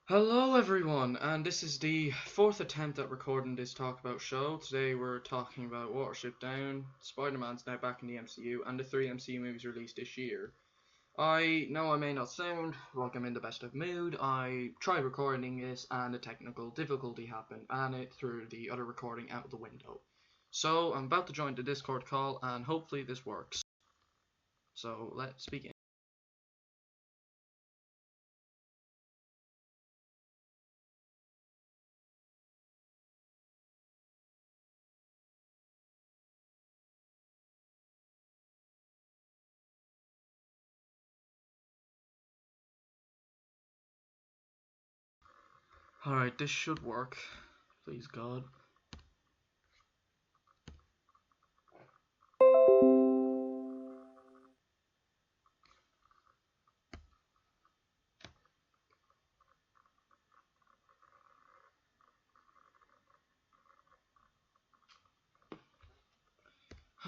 Hello everyone, and this is the fourth attempt at recording this Talk About show. Today we're talking about Watership Down, Spider-Man's now back in the MCU, and the three MCU movies released this year. I know I may not sound like I'm in the best of mood. I tried recording this and a technical difficulty happened, and it threw the other recording out the window. So I'm about to join the Discord call, and hopefully this works. So let's begin. Alright, this should work. Please God.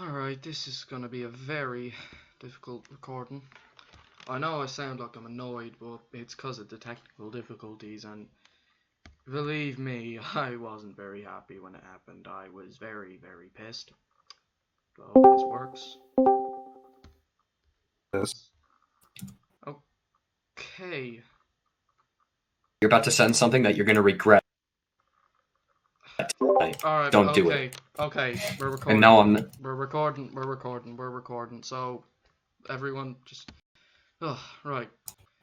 Alright, this is gonna be a very difficult recording. I know I sound like I'm annoyed, but it's because of the technical difficulties, and believe me, I wasn't very happy when it happened. I was very, very pissed. So, this works. Yes. Okay. You're about to send something that you're going to regret. Alright, Don't okay, do it. Okay, we're recording. And now I'm... We're recording. So, everyone just... Oh, right.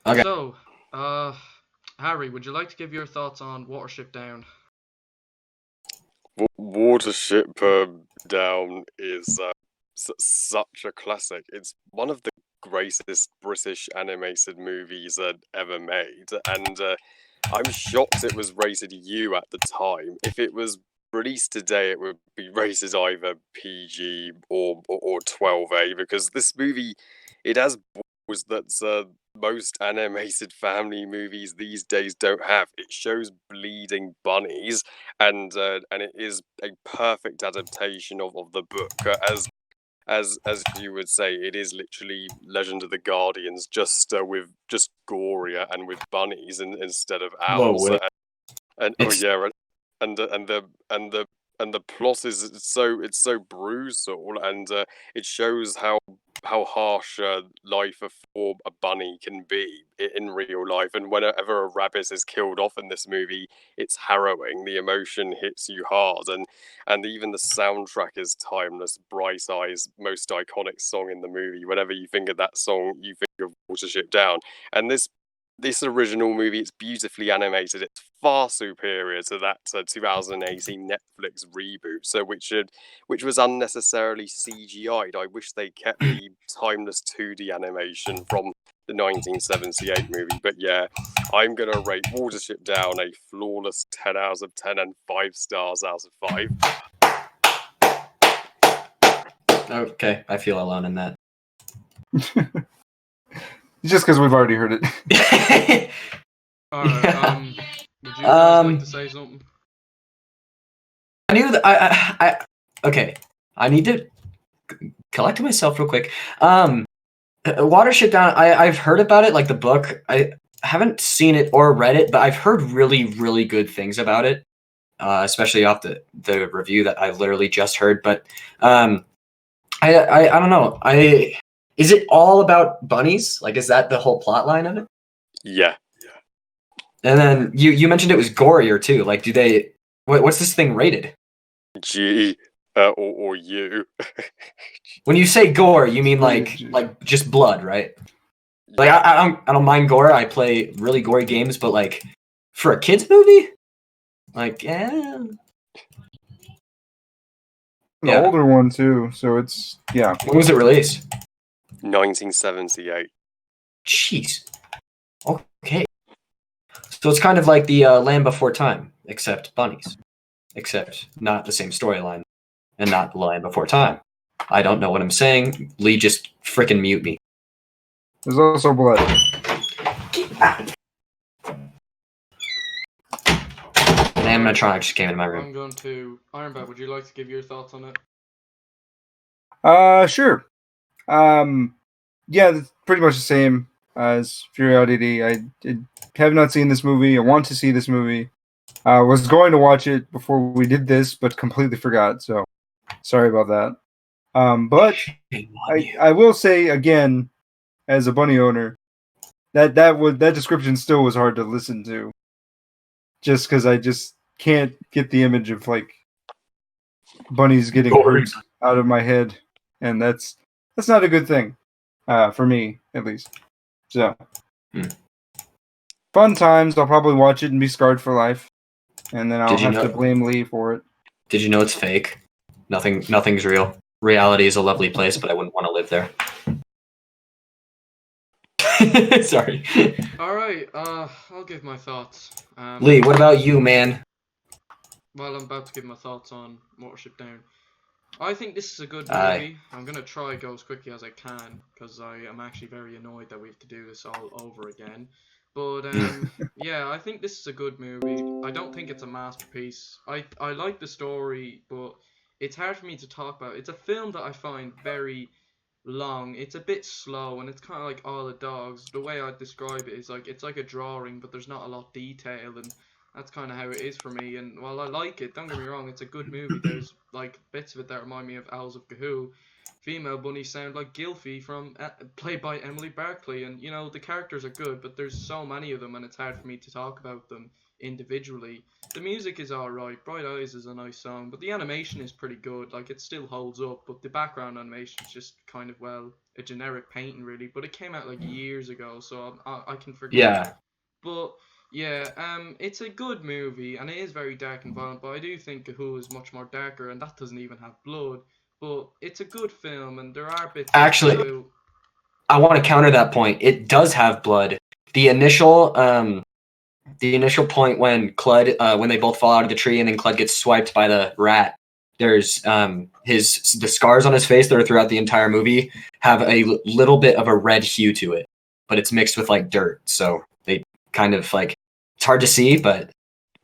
Okay. So, Harry, would you like to give your thoughts on Watership Down? Watership Down is such a classic. It's one of the greatest British animated movies ever made, and I'm shocked it was rated U at the time. If it was released today, it would be rated either PG or 12A, because this movie, it has balls that most animated family movies these days don't have. It shows bleeding bunnies, and it is a perfect adaptation of the book. As you would say, it is literally Legend of the Guardians, just with just gorier and with bunnies instead of owls. Whoa, and oh yeah, and the plot is it's so brutal, and it shows how harsh life for a bunny can be in real life. And whenever a rabbit is killed off in this movie, it's harrowing. The emotion hits you hard, and even the soundtrack is timeless. Bright Eyes, most iconic song in the movie. Whenever you think of that song, you think of Watership Down. And this original movie, it's beautifully animated. It's far superior to that 2018 Netflix reboot, so which was unnecessarily CGI'd. I wish they kept the timeless 2D animation from the 1978 movie. But yeah, I'm gonna rate Watership Down a flawless 10 out of 10 and 5 stars out of 5. Okay, I feel alone in that. Just because we've already heard it. Alright, would you guys like to say something? I knew that okay, I need to collect myself real quick. Watership Down, I've heard about it, like the book. I haven't seen it or read it, but I've heard really, really good things about it, especially off the review that I literally just heard. But I don't know. Is it all about bunnies? Like, is that the whole plot line of it? Yeah. And then you mentioned it was gorier too. Like, do they? What's this thing rated? G or U. When you say gore, you mean like just blood, right? Like I don't mind gore. I play really gory games, but like for a kids movie, like The older one too. So it's When was it released? 1978. Jeez. Okay. So it's kind of like the Land Before Time, except bunnies. Except not the same storyline, and not the Land Before Time. I don't know what I'm saying. Lee, just frickin' mute me. There's also blood. An animatronic just came into my room. I'm going to... Ironbat, would you like to give your thoughts on it? Sure. Yeah, it's pretty much the same as Furiosity. Have not seen this movie. I want to see this movie. I was going to watch it before we did this, but completely forgot. So sorry about that. But I will say again, as a bunny owner, that description still was hard to listen to, just because I just can't get the image of like bunnies getting hurt out of my head, and that's not a good thing, for me at least. So fun times. I'll probably watch it and be scarred for life, and then I'll have to blame Lee for it. Did you know it's fake? Nothing's real. Reality is a lovely place, but I wouldn't want to live there. Sorry. All right. I'll give my thoughts. Lee, what about you, man? Well, I'm about to give my thoughts on Watership Down. I think this is a good movie. I'm going to try go as quickly as I can, because I am actually very annoyed that we have to do this all over again. But, yeah, I think this is a good movie. I don't think it's a masterpiece. I like the story, but it's hard for me to talk about. It's a film that I find very long. It's a bit slow, and it's kind of like All the Dogs. The way I describe it is like it's like a drawing, but there's not a lot of detail, and that's kind of how it is for me. And while I like it, don't get me wrong, it's a good movie. There's like bits of it that remind me of Owls of Gahoo. Female bunnies sound like Gilfy from played by Emily Barclay, and you know the characters are good, but there's so many of them, and it's hard for me to talk about them individually. The music is alright. Bright Eyes is a nice song, but the animation is pretty good. Like it still holds up, but the background animation is just kind of a generic painting really. But it came out like years ago, so I can forget. Yeah. But yeah, it's a good movie, and it is very dark and violent. But I do think Gahoo is much more darker, and that doesn't even have blood. But it's a good film, and there are bits. Actually, I want to counter that point. It does have blood. The initial point when Clud, when they both fall out of the tree, and then Clud gets swiped by the rat. There's the scars on his face that are throughout the entire movie have a little bit of a red hue to it, but it's mixed with like dirt, so they kind of like it's hard to see, but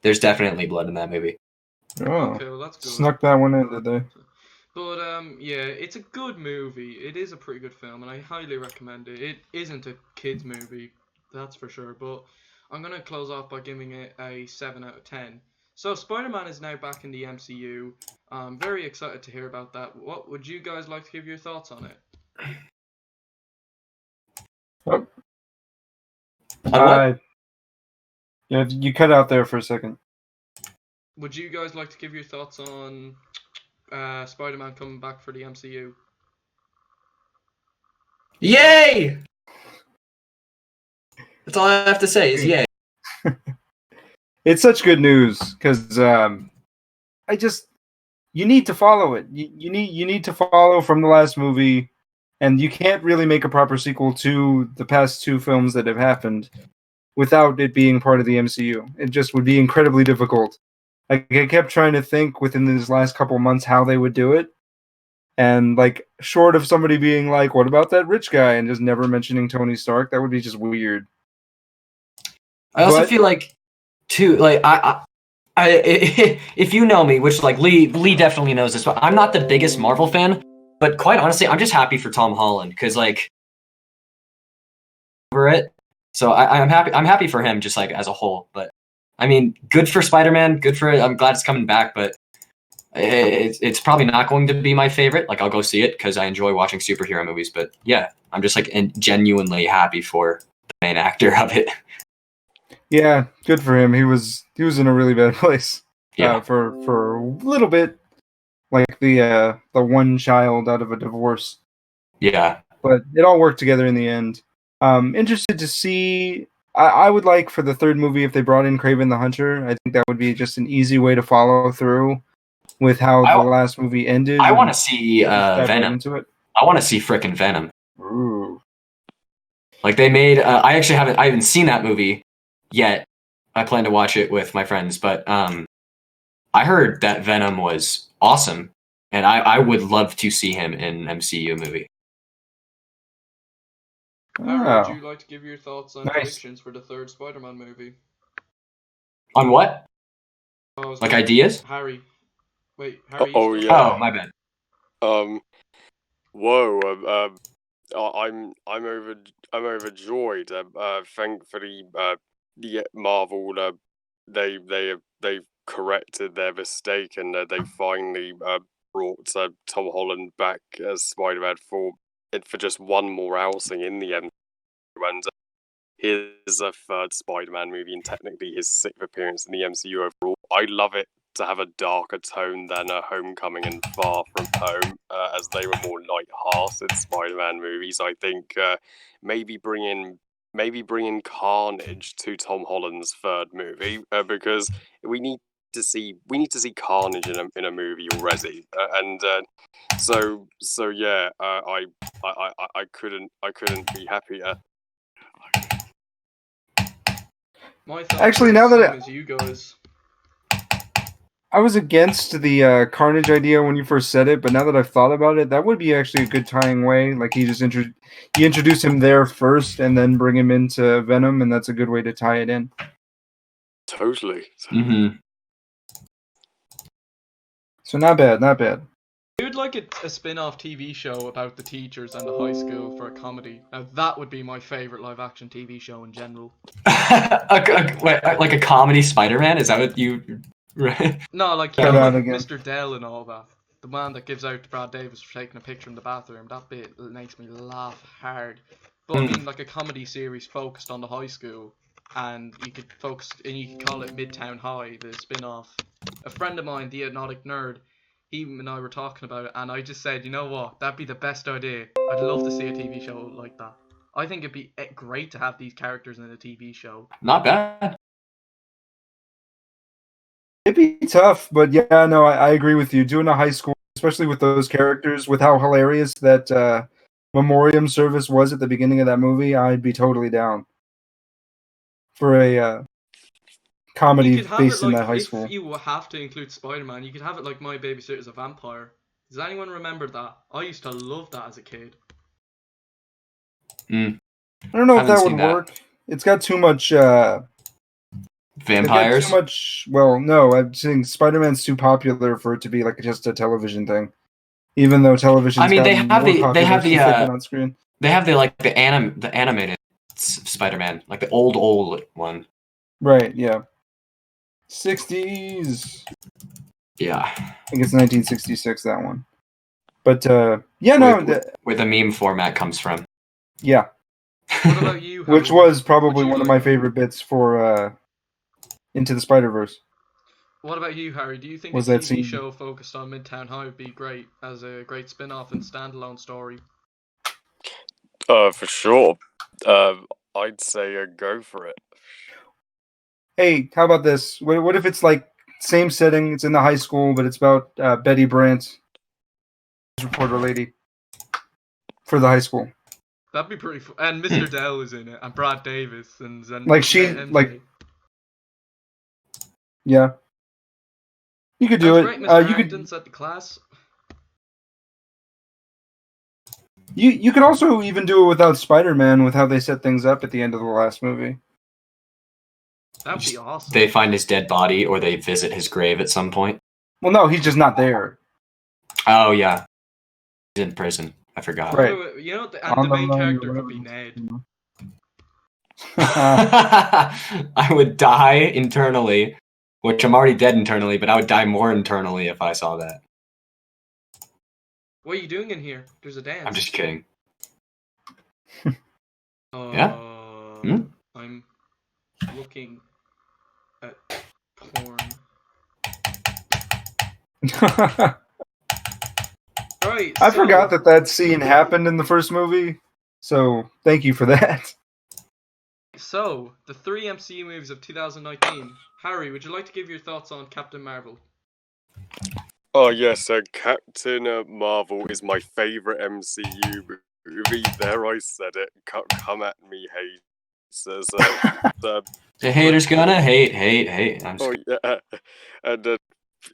there's definitely blood in that movie. Oh, okay, well that's good. Snuck that one in, did they? But yeah, it's a good movie. It is a pretty good film, and I highly recommend it. It isn't a kids movie, that's for sure. But I'm gonna close off by giving it a 7 out of 10. So Spider-Man is now back in the MCU. I'm very excited to hear about that. What would you guys like to give your thoughts on it? Yeah, you cut out there for a second. Would you guys like to give your thoughts on Spider-Man coming back for the MCU? Yay! That's all I have to say is yay. It's such good news because you need to follow it. You need to follow from the last movie, and you can't really make a proper sequel to the past two films that have happened without it being part of the MCU. It just would be incredibly difficult. Like, I kept trying to think within these last couple months how they would do it, and like short of somebody being like, "What about that rich guy?" and just never mentioning Tony Stark, that would be just weird. I also feel like, too, like I if you know me, which like Lee definitely knows this, but I'm not the biggest Marvel fan. But quite honestly, I'm just happy for Tom Holland because like over it. So I'm happy for him just like as a whole. But I mean, good for Spider-Man. Good for it. I'm glad it's coming back, but it's probably not going to be my favorite. Like I'll go see it because I enjoy watching superhero movies. But yeah, I'm just like genuinely happy for the main actor of it. Yeah, good for him. He was in a really bad place. Yeah. For a little bit, like the one child out of a divorce. Yeah. But it all worked together in the end. Interested to see. I would like for the third movie if they brought in Kraven the Hunter. I think that would be just an easy way to follow through with how the last movie ended. I want to see Venom. Right into it. I want to see frickin' Venom. Ooh. Like they made. I haven't seen that movie yet. I plan to watch it with my friends, but I heard that Venom was awesome, and I would love to see him in an MCU movie. Harry, would you like to give your thoughts on predictions for the third Spider-Man movie? On what? Like ideas? Harry. Wait, Harry. Oh yeah. Oh, my bad. Whoa. I'm overjoyed. Thankfully, the Marvel they've corrected their mistake, and they finally brought Tom Holland back as Spider-Man for just one more outing in the MCU, and his third Spider-Man movie, and technically his sixth appearance in the MCU overall. I love it to have a darker tone than Homecoming and Far From Home, as they were more light-hearted Spider-Man movies. I think maybe bring in Carnage to Tom Holland's third movie, because we need to see Carnage in a movie already, and so yeah, I couldn't be happier. My thoughts Actually, are now the that same as you guys. I was against the Carnage idea when you first said it, but now that I've thought about it, that would be actually a good tying way. Like he just introduce him there first, and then bring him into Venom, and that's a good way to tie it in. Totally. Mm-hmm. So not bad, not bad. I would like a spin-off TV show about the teachers and the high school for a comedy. Now that would be my favorite live-action TV show in general. Like a comedy Spider-Man? Is that what you? No, like Try it out like again. Mr. Dell and all that. The man that gives out to Brad Davis for taking a picture in the bathroom. That bit makes me laugh hard. But I mean, like a comedy series focused on the high school, and you could call it Midtown High, the spin-off. A friend of mine, the Hypnotic Nerd, he and I were talking about it, and I just said, you know what, that'd be the best idea. I'd love to see a TV show like that. I think it'd be great to have these characters in a TV show. Not bad. It'd be tough, but yeah, no, I agree with you. Doing a high school, especially with those characters, with how hilarious that memoriam service was at the beginning of that movie, I'd be totally down for a comedy You could have based it in like, that high if school. you have to include Spider-Man, you could have it like My Babysitter's a Vampire. Does anyone remember that? I used to love that as a kid. I don't know if Haven't that seen would that. work. It's got too much. Vampires. Too much. Well, no, I'm saying Spider-Man's too popular for it to be like just a television thing. Even though television's I mean, they gotten have more the popular since they've been on screen. They have the animated Spider-Man, like the old one. Right. Yeah. 60s. Yeah. I think it's 1966, that one. But yeah, no, where the meme format comes from. Yeah. What about you, Harry? Which was probably Would you one of like- my favorite bits for Into the Spider-Verse. What about you, Harry? Do you think Was a that TV scene- show focused on Midtown High would be great as a great spin-off and standalone story? For sure. I'd say go for it. Hey, how about this? What if it's like same setting? It's in the high school, but it's about Betty Brant, reporter lady, for the high school. That'd be pretty fun. And Mr. Dell is in it, and Brad Davis, and Like she- MJ. like- Yeah, you could do That's it. right, Mr. You could. Harrington's at the class. You could also even do it without Spider-Man, with how they set things up at the end of the last movie. That'd be awesome. They find his dead body, or they visit his grave at some point. Well, no, he's just not there. Oh yeah, he's in prison. I forgot. Right. You know, and On the the main run or character could be whatever. Ned. I would die internally, which I'm already dead internally, but I would die more internally if I saw that. What are you doing in here? There's a dance. I'm just kidding. Yeah? Hmm? I'm looking at porn. Right. I forgot that scene happened in the first movie, so thank you for that. So, the 3 MCU movies of 2019. Harry, would you like to give your thoughts on Captain Marvel? Oh yes, Captain Marvel is my favorite MCU movie. There, I said it. Come at me, hate. Says The haters gonna hate. I'm just... Oh yeah,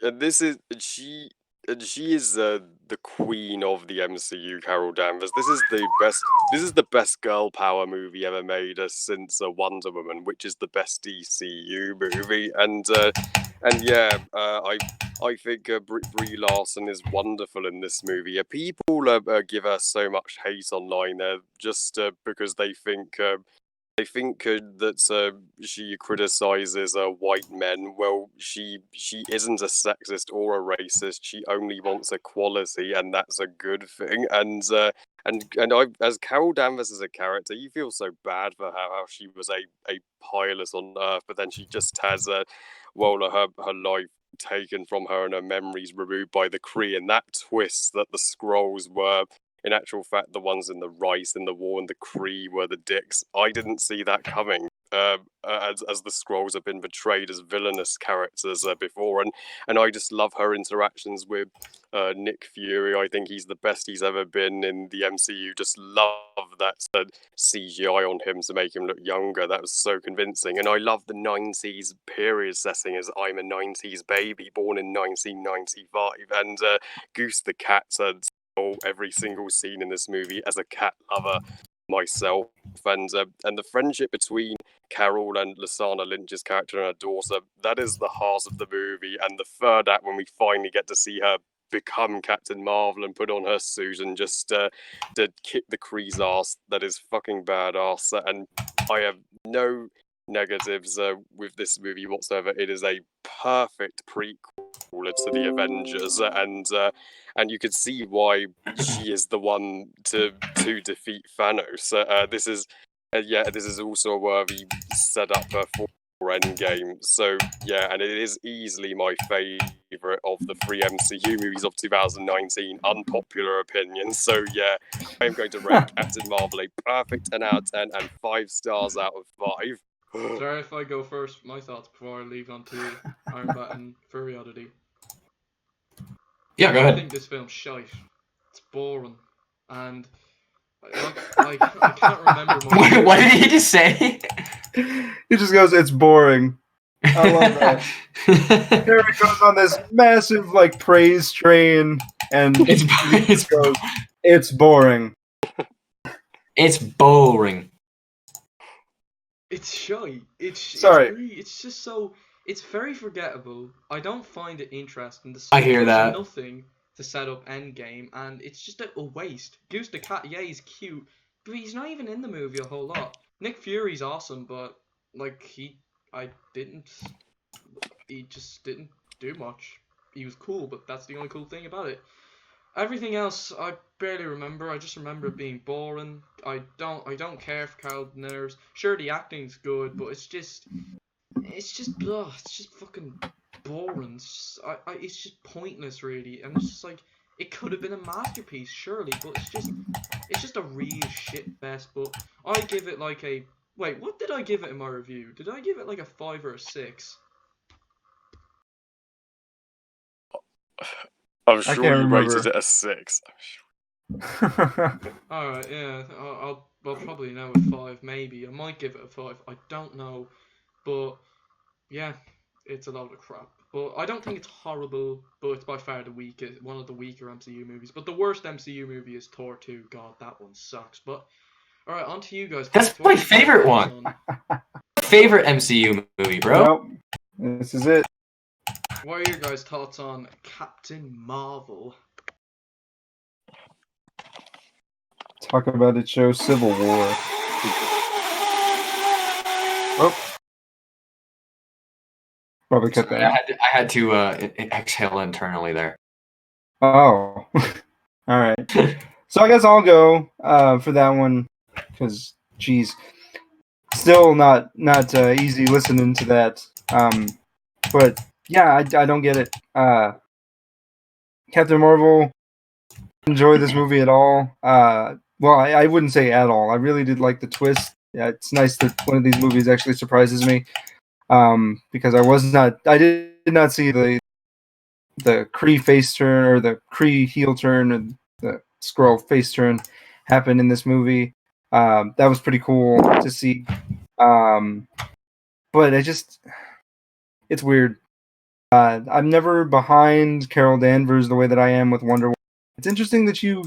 and this is she is the queen of the MCU, Carol Danvers. This is the best girl power movie ever made since Wonder Woman, which is the best DCU movie. And yeah, I think Brie Larson is wonderful in this movie. People give her so much hate online just because they think that she criticizes white men. Well, she isn't a sexist or a racist. She only wants equality, and that's a good thing. And I, as Carol Danvers as a character, you feel so bad for her, how she was a pilot on Earth, but then she just has her life taken from her and her memories removed by the Kree, and that twist that the Skrulls were in actual fact the ones in the right in the war and the Kree were the dicks. I didn't see that coming. As the Skrulls have been portrayed as villainous characters before, and I just love her interactions with Nick Fury. I think he's the best he's ever been in the MCU. Just love that CGI on him to make him look younger. That was so convincing, and I love the '90s period setting, as I'm a '90s baby born in 1995, and Goose the cat every single scene in this movie as a cat lover myself, and the friendship between Carol and Lashana Lynch's character and her daughter, that is the heart of the movie. And the third act, when we finally get to see her become Captain Marvel and put on her suit and just to kick the Kree's ass, that is fucking badass. And I have no negatives with this movie whatsoever. It is a perfect prequel to the Avengers, and you can see why she is the one to defeat Thanos. This is also a worthy setup for EndGame. So yeah, and it is easily my favorite of the three MCU movies of 2019. Unpopular opinion. So yeah, I am going to rate Captain Marvel a perfect 10 out of 10 and 5 stars out of 5. Sorry if I go first. My thoughts before I leave on to Iron Bat and Furry Oddity. Yeah, go I ahead. think this film's shite. It's boring, and I can't remember much. What did he just say? He just goes, "It's boring." I love that. Harry goes on this massive praise train, and It's goes, "It's boring." It's boring. It's shite. Sorry. It's just so. It's very forgettable. I don't find it interesting. I hear that. Nothing to set up Endgame, and it's just a waste. Goose the cat, yeah, he's cute, but he's not even in the movie a whole lot. Nick Fury's awesome, but he just didn't do much. He was cool, but that's the only cool thing about it. Everything else I barely remember. I just remember it being boring. I don't care for Carol Danvers. Sure, the acting's good, but it's just fucking boring. It's just pointless, really. And it's just it could have been a masterpiece, surely, but it's just a real shit fest. But I give it wait, what did I give it in my review? Did I give it a 5 or a 6? I'm sure you rated it a 6. Alright, yeah, I'll probably know a 5, maybe. I might give it a 5. I don't know, but yeah, it's a lot of crap. But I don't think it's horrible, but it's by far one of the weaker MCU movies. But the worst MCU movie is Thor 2. God, that one sucks. But alright, on to you guys. That's my favorite one. Favorite MCU movie, bro. Nope. This is it. What are your guys' thoughts on Captain Marvel? Talk about it shows Civil War. Oh. Probably cut that. I had to exhale internally there. Oh. All right. So I guess I'll go for that one because, geez, still not easy listening to that. But yeah, I don't get it. Captain Marvel, enjoy this movie at all? Well, I wouldn't say at all. I really did like the twist. Yeah, it's nice that one of these movies actually surprises me. Because I did not see the Kree face turn or the Kree heel turn and the Skrull face turn happen in this movie. That was pretty cool to see. But it's weird. I'm never behind Carol Danvers the way that I am with Wonder Woman. It's interesting that you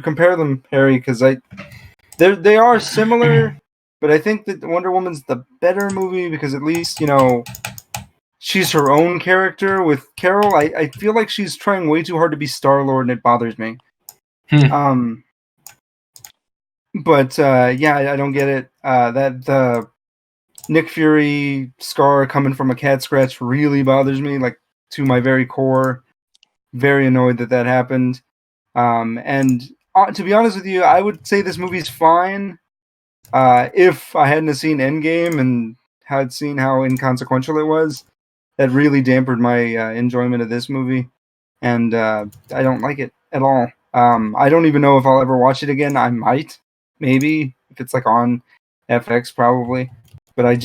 compare them, Harry, because they are similar, but I think that Wonder Woman's the better movie because at least she's her own character. With Carol, I feel like she's trying way too hard to be Star-Lord, and it bothers me. But yeah, I don't get it. That the Nick Fury scar coming from a cat scratch really bothers me, like to my very core. Very annoyed that happened. And to be honest with you, I would say this movie's fine if I hadn't seen EndGame and had seen how inconsequential it was. That really dampened my enjoyment of this movie, and I don't like it at all. I don't even know if I'll ever watch it again. I might, maybe, if it's like on FX, probably. But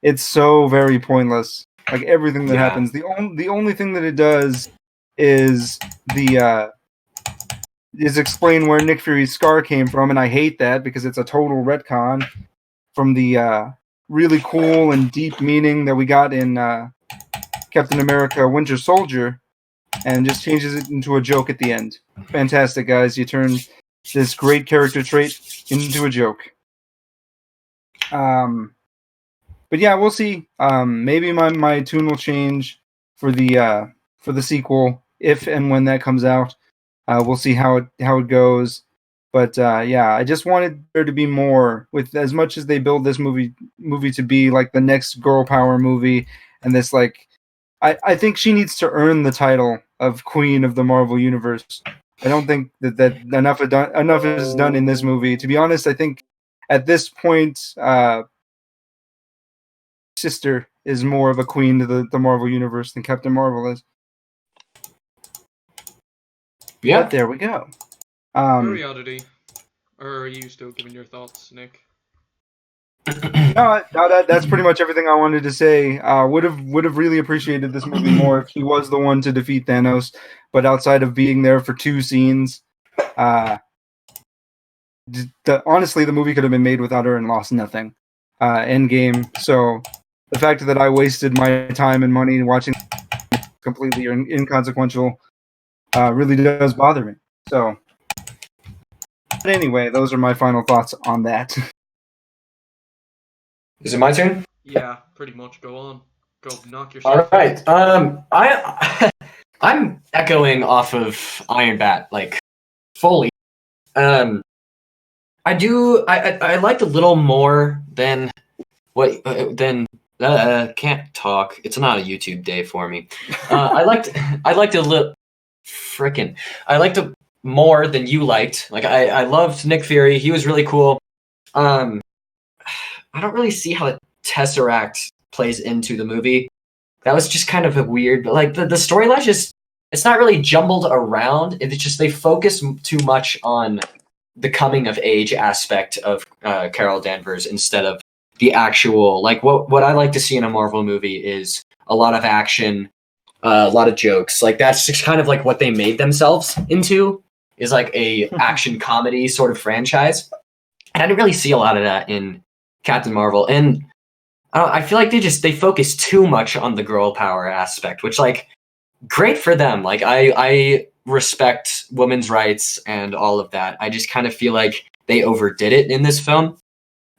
it's so very pointless. Like everything that happens, the only thing that it does is is explain where Nick Fury's scar came from, and I hate that because it's a total retcon from the really cool and deep meaning that we got in Captain America: Winter Soldier, and just changes it into a joke at the end. Fantastic, guys! You turn this great character trait into a joke. But yeah, we'll see. Maybe my tune will change for the sequel if and when that comes out. We'll see how it goes. But yeah, I just wanted there to be more. With as much as they build this movie to be like the next girl power movie, and this like, I think she needs to earn the title of Queen of the Marvel Universe. I don't think that enough is done in this movie. To be honest, I think at this point, sister is more of a queen to the Marvel Universe than Captain Marvel is. Yeah, but there we go. Curiosity. Or are you still giving your thoughts, Nick? No, that's pretty much everything I wanted to say. Would have really appreciated this movie more if he was the one to defeat Thanos. But outside of being there for 2 scenes, honestly, the movie could have been made without her and lost nothing. Endgame. So the fact that I wasted my time and money watching completely inconsequential really does bother me. So, but anyway, those are my final thoughts on that. Is it my turn? Yeah, pretty much. Go on. Go knock yourself. All right. I'm echoing off of Iron Bat like fully. I liked a little more than what can't talk. It's not a YouTube day for me. I liked a little I liked it more than you liked. Like I loved Nick Fury. He was really cool. I don't really see how the Tesseract plays into the movie. That was just kind of a weird, but like the storyline it's not really jumbled around. It's just they focus too much on the coming of age aspect of Carol Danvers instead of the actual, like what I like to see in a Marvel movie is a lot of action, a lot of jokes. Like that's just kind of like what they made themselves into, is like a action comedy sort of franchise. And I didn't really see a lot of that in Captain Marvel, and I feel like they focus too much on the girl power aspect, which like great for them. Like I respect women's rights and all of that. I just kind of feel like they overdid it in this film.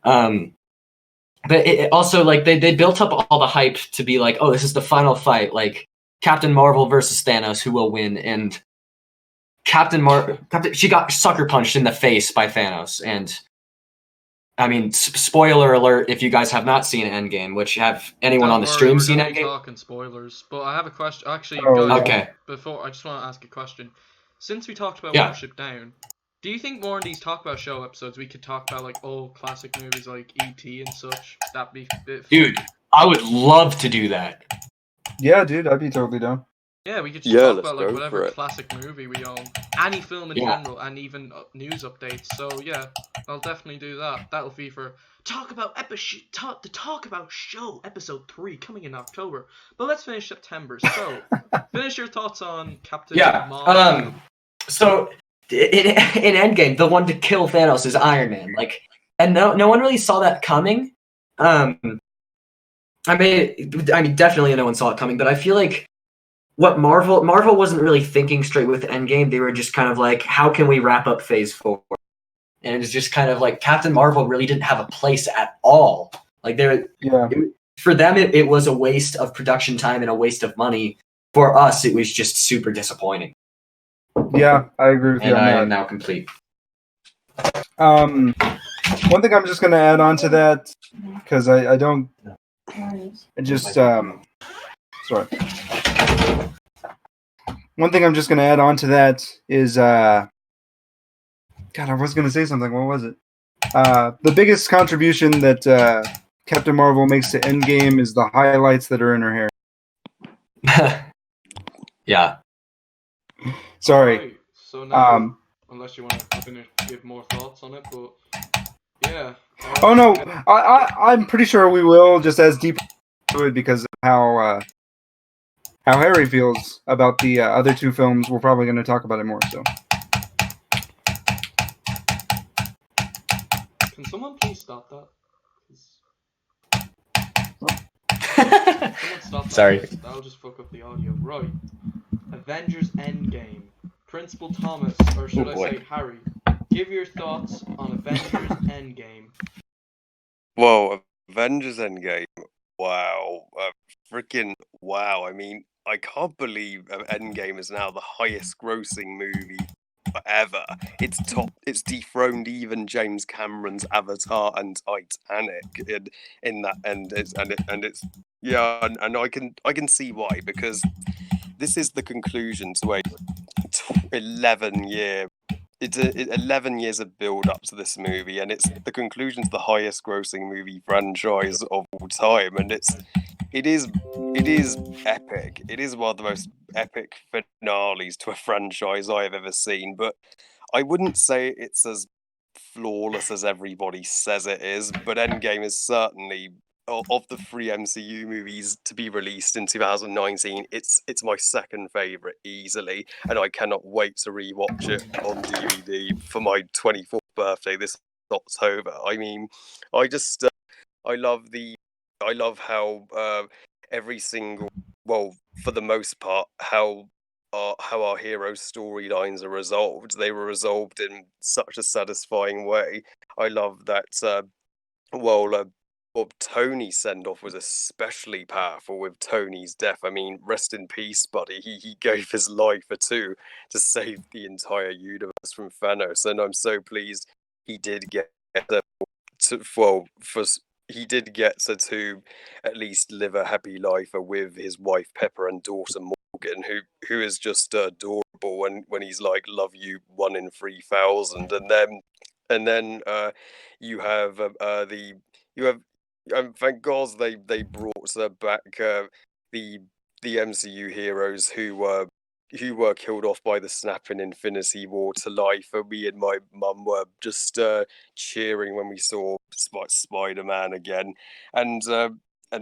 But it also like they built up all the hype to be like, oh, this is the final fight, like Captain Marvel versus Thanos, who will win? And she got sucker punched in the face by Thanos, and I mean, spoiler alert if you guys have not seen Endgame, which have anyone on the stream seen Endgame? We're talking spoilers, but I have a question. Actually, guys, okay. Before, I just want to ask a question. Since we talked about Yeah. Watership Down, do you think more in these talk about show episodes we could talk about like old classic movies like E.T. and such? That'd be a bit fun. Dude, I would love to do that. Yeah, dude, I'd be totally down. Yeah, we could just Yeah, talk let's about like go whatever for it. classic movie we own, any film in Yeah. general, and even news updates. So yeah, I'll definitely do that. That'll be for Talk About Show episode 3 coming in October. But let's finish September. So finish your thoughts on Captain Marvel. So in Endgame, the one to kill Thanos is Iron Man. Like, and no one really saw that coming. I mean, definitely no one saw it coming. But I feel like what Marvel wasn't really thinking straight with Endgame. They were just kind of like, how can we wrap up Phase 4? And it was just kind of like Captain Marvel really didn't have a place at all. Like for them, it was a waste of production time and a waste of money. For us, it was just super disappointing. Yeah, I agree with you And on I that. am now complete. One thing I'm just going to add on to that, because I don't, I just, sorry. One thing I'm just going to add on to that is, God, I was going to say something. What was it? The biggest contribution that Captain Marvel makes to EndGame is the highlights that are in her hair. Yeah. Sorry. Right. So now, unless you want to give more thoughts on it, but yeah. Oh no, I'm pretty sure we will just as deep into it because of how Harry feels about the other two films. We're probably going to talk about it more. So. Can someone please stop that? Someone stop that. Sorry. That'll just fuck up the audio. Right. Avengers Endgame. Principal Thomas, or should I say Harry, give your thoughts on Avengers Endgame. Well, Avengers Endgame. Wow. Freaking wow. I mean, I can't believe Endgame is now the highest grossing movie ever. It's dethroned even James Cameron's Avatar and Titanic in that, and it's yeah, and I can see why, because this is the conclusion to a 11-year. It's 11 years of build up to this movie, and it's the conclusion to the highest grossing movie franchise of all time, and it is epic. It is one of the most epic finales to a franchise I have ever seen, but I wouldn't say it's as flawless as everybody says it is, but Endgame is certainly of the three MCU movies to be released in 2019, it's my second favorite easily, and I cannot wait to rewatch it on DVD for my 24th birthday this October. I mean, I just I love how every single, well, for the most part, how our heroes' storylines are resolved. They were resolved in such a satisfying way. I love that. Tony's send off was especially powerful with Tony's death. I mean, rest in peace, buddy. He gave his life for two to save the entire universe from Thanos, and I'm so pleased he did get he did get to at least live a happy life with his wife Pepper and daughter Morgan, who is just adorable when he's like, "Love you 1 in 3,000," and then you have the you have thank God they brought back the MCU heroes who were killed off by the snap in Infinity War to life. And me and my mum were just cheering when we saw Spider-Man again, and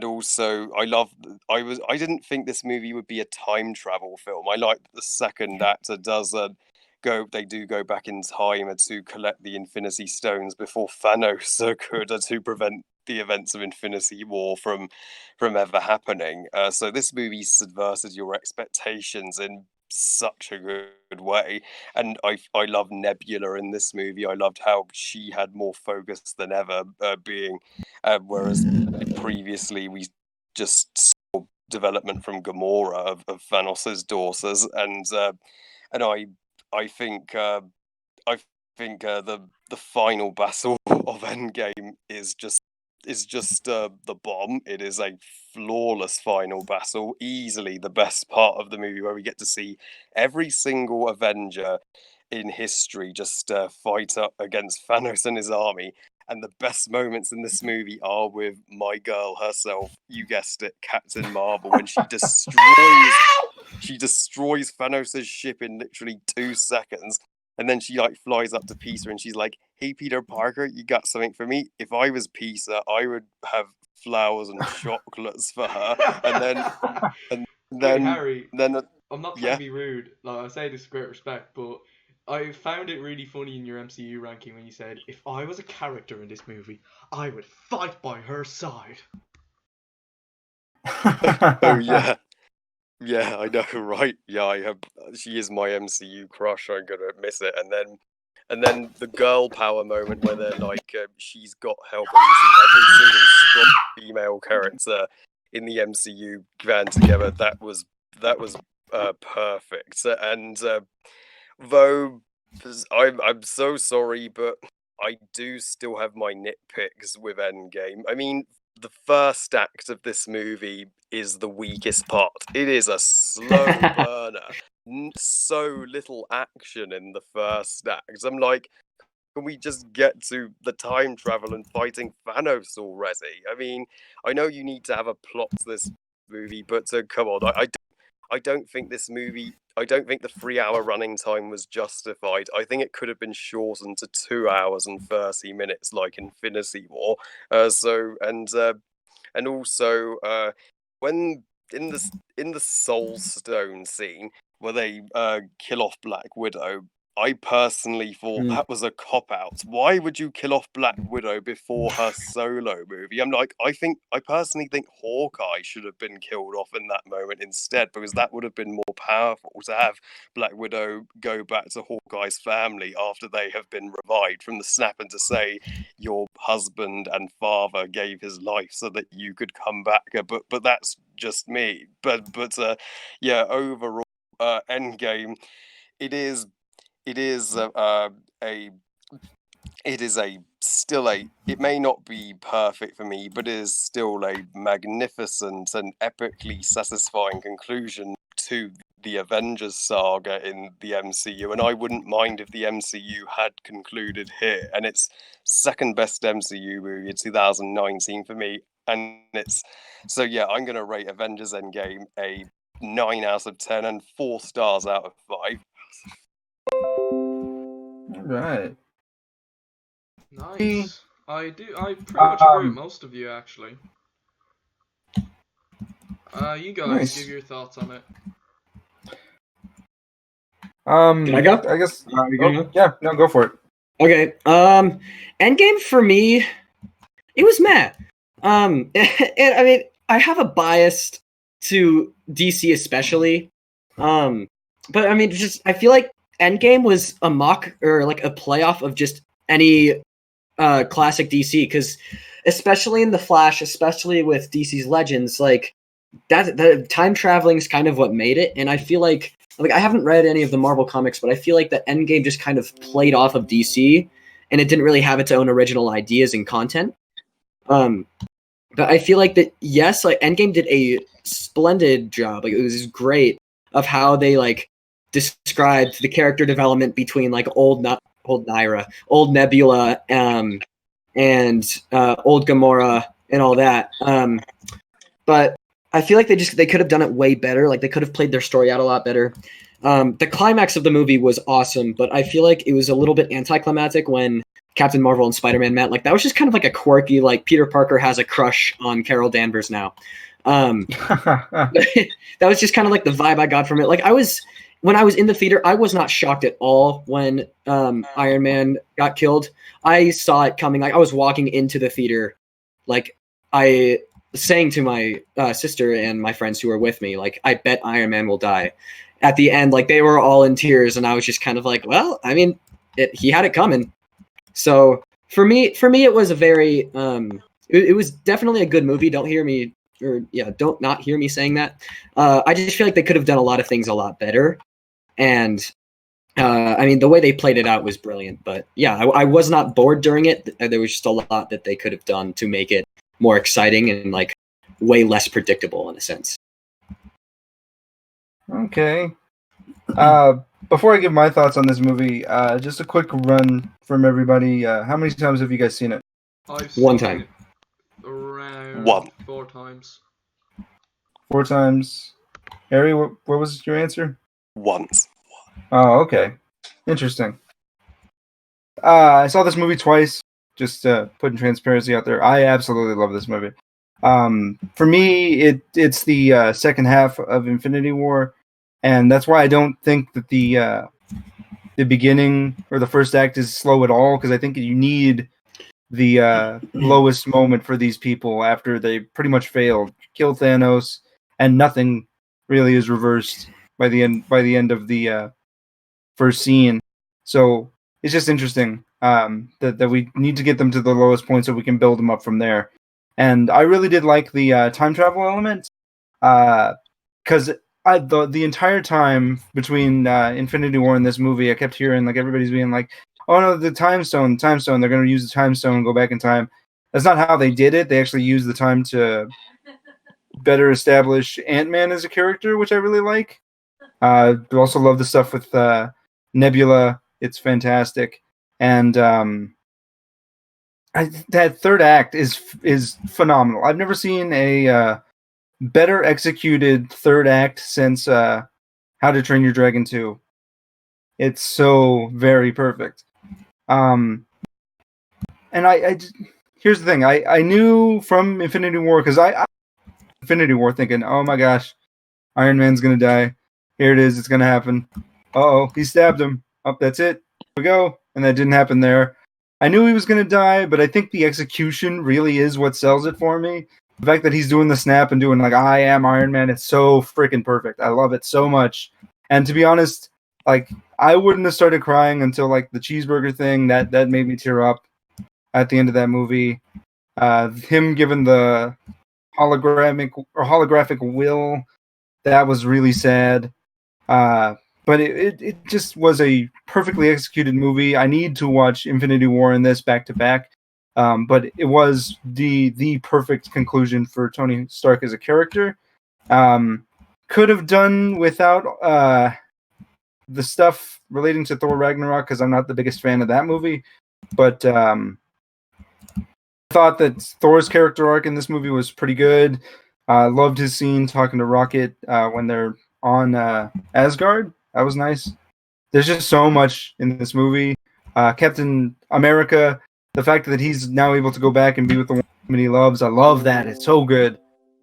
also I didn't think this movie would be a time travel film. I like the second actor does they do go back in time to collect the Infinity Stones before Thanos could to prevent the events of Infinity War from ever happening. So this movie subverted your expectations in such a good way, and I love Nebula in this movie. I loved how she had more focus than ever, whereas previously we just saw development from Gamora of Thanos's daughters, and I think the final battle of Endgame is just the bomb. It is a flawless final battle, easily the best part of the movie, where we get to see every single Avenger in history just fight up against Thanos and his army. And the best moments in this movie are with my girl herself. You guessed it, Captain Marvel, when she destroys Thanos' ship in literally 2 seconds. And then she like flies up to Peter and she's like, "Hey Peter Parker, you got something for me?" If I was Peter, I would have flowers and chocolates for her. And Wait, Harry, then I'm not trying yeah. to be rude. Like, I say this with great respect, but I found it really funny in your MCU ranking when you said, "If I was a character in this movie, I would fight by her side." Oh yeah. Yeah, I know, right? Yeah, I have. She is my MCU crush. I'm gonna miss it. And then And then the girl power moment where they're like, she's got help, and you see every single strong female character in the MCU band together. That was perfect. And though I'm so sorry, but I do still have my nitpicks with Endgame. I mean, the first act of this movie is the weakest part. It is a slow burner. So little action in the first act. I'm like, can we just get to the time travel and fighting Thanos already? I mean, I know you need to have a plot to this movie, but come on, I don't think this movie. I don't think the 3-hour running time was justified. I think it could have been shortened to 2 hours and 30 minutes, like Infinity War. And also when in the Soul Stone scene where they kill off Black Widow, I personally thought that was a cop-out. Why would you kill off Black Widow before her solo movie? I personally think Hawkeye should have been killed off in that moment instead, because that would have been more powerful to have Black Widow go back to Hawkeye's family after they have been revived from the snap and to say, your husband and father gave his life so that you could come back. But that's just me. But yeah, overall, Endgame, it is it may not be perfect for me, but it is still a magnificent and epically satisfying conclusion to the Avengers saga in the MCU, and I wouldn't mind if the MCU had concluded here. And it's second best MCU movie in 2019 for me, and it's so yeah, I'm gonna rate Avengers Endgame a 9 out of 10 and 4 stars out of 5. All right. Nice. I pretty much agree with most of you, actually. You guys Nice. give your thoughts on it. Can I go? I guess. You gonna go? Yeah, no, go for it. Okay. Endgame for me, it was meh. And I mean, I have a bias to DC especially. But I mean, just I feel like Endgame was a mock or like a playoff of just any classic DC, because especially in the Flash, especially with DC's Legends, like that the time traveling is kind of what made it. And I feel like I haven't read any of the Marvel comics, but I feel like that Endgame just kind of played off of DC, and it didn't really have its own original ideas and content. But I feel like that yes, like Endgame did a splendid job. Like it was great of how they like described the character development between like old Naira, old Nebula, and old Gamora and all that. But I feel like they could have done it way better. Like they could have played their story out a lot better. The climax of the movie was awesome, but I feel like it was a little bit anticlimactic when Captain Marvel and Spider-Man met. Like that was just kind of like a quirky, like Peter Parker has a crush on Carol Danvers now. That was just kind of like the vibe I got from it. Like when I was in the theater, I was not shocked at all when Iron Man got killed. I saw it coming. Like I was walking into the theater, like I saying to my sister and my friends who were with me, like, I bet Iron Man will die. At the end, like they were all in tears, and I was just kind of like, well, I mean, he had it coming. So for me, it was a very, it was definitely a good movie. Don't not hear me saying that. I just feel like they could have done a lot of things a lot better. And I mean, the way they played it out was brilliant. But yeah, I was not bored during it. There was just a lot that they could have done to make it more exciting and like way less predictable in a sense. Okay. Before I give my thoughts on this movie, just a quick run from everybody. How many times have you guys seen it? I've One seen time. it around One. 4 times. 4 times. Harry, what was your answer? Once. Oh, okay. Interesting. I saw this movie twice, just putting transparency out there. I absolutely love this movie. For me, it's the second half of Infinity War, and that's why I don't think that the beginning or the first act is slow at all, because I think you need the lowest moment for these people after they pretty much failed, kill Thanos, and nothing really is reversed by the end of the first scene. So it's just interesting that we need to get them to the lowest point so we can build them up from there. And I really did like the time travel element, because the entire time between Infinity War and this movie, I kept hearing like everybody's being like, "Oh no, the time stone! They're going to use the time stone and go back in time." That's not how they did it. They actually used the time to better establish Ant-Man as a character, which I really like. I also love the stuff with Nebula. It's fantastic, and that third act is phenomenal. I've never seen a better executed third act since How to Train Your Dragon 2. It's so very perfect. And here's the thing. I knew from Infinity War, because I Infinity War thinking, oh my gosh, Iron Man's gonna die. Here it is. It's gonna happen. Uh-oh, he stabbed him. Oh, that's it. Here we go. And that didn't happen there. I knew he was gonna die, but I think the execution really is what sells it for me. The fact that he's doing the snap and doing like I am Iron Man, it's so freaking perfect. I love it so much. And to be honest, like I wouldn't have started crying until like the cheeseburger thing. That made me tear up at the end of that movie. Him giving the holographic will, that was really sad. But it just was a perfectly executed movie. I need to watch Infinity War and this back to back. But it was the perfect conclusion for Tony Stark as a character. Could have done without the stuff relating to Thor Ragnarok, because I'm not the biggest fan of that movie. But I thought that Thor's character arc in this movie was pretty good. Loved his scene talking to Rocket when they're on Asgard. That was nice. There's just so much in this movie. Captain America, the fact that he's now able to go back and be with the woman he loves, I love that. It's so good.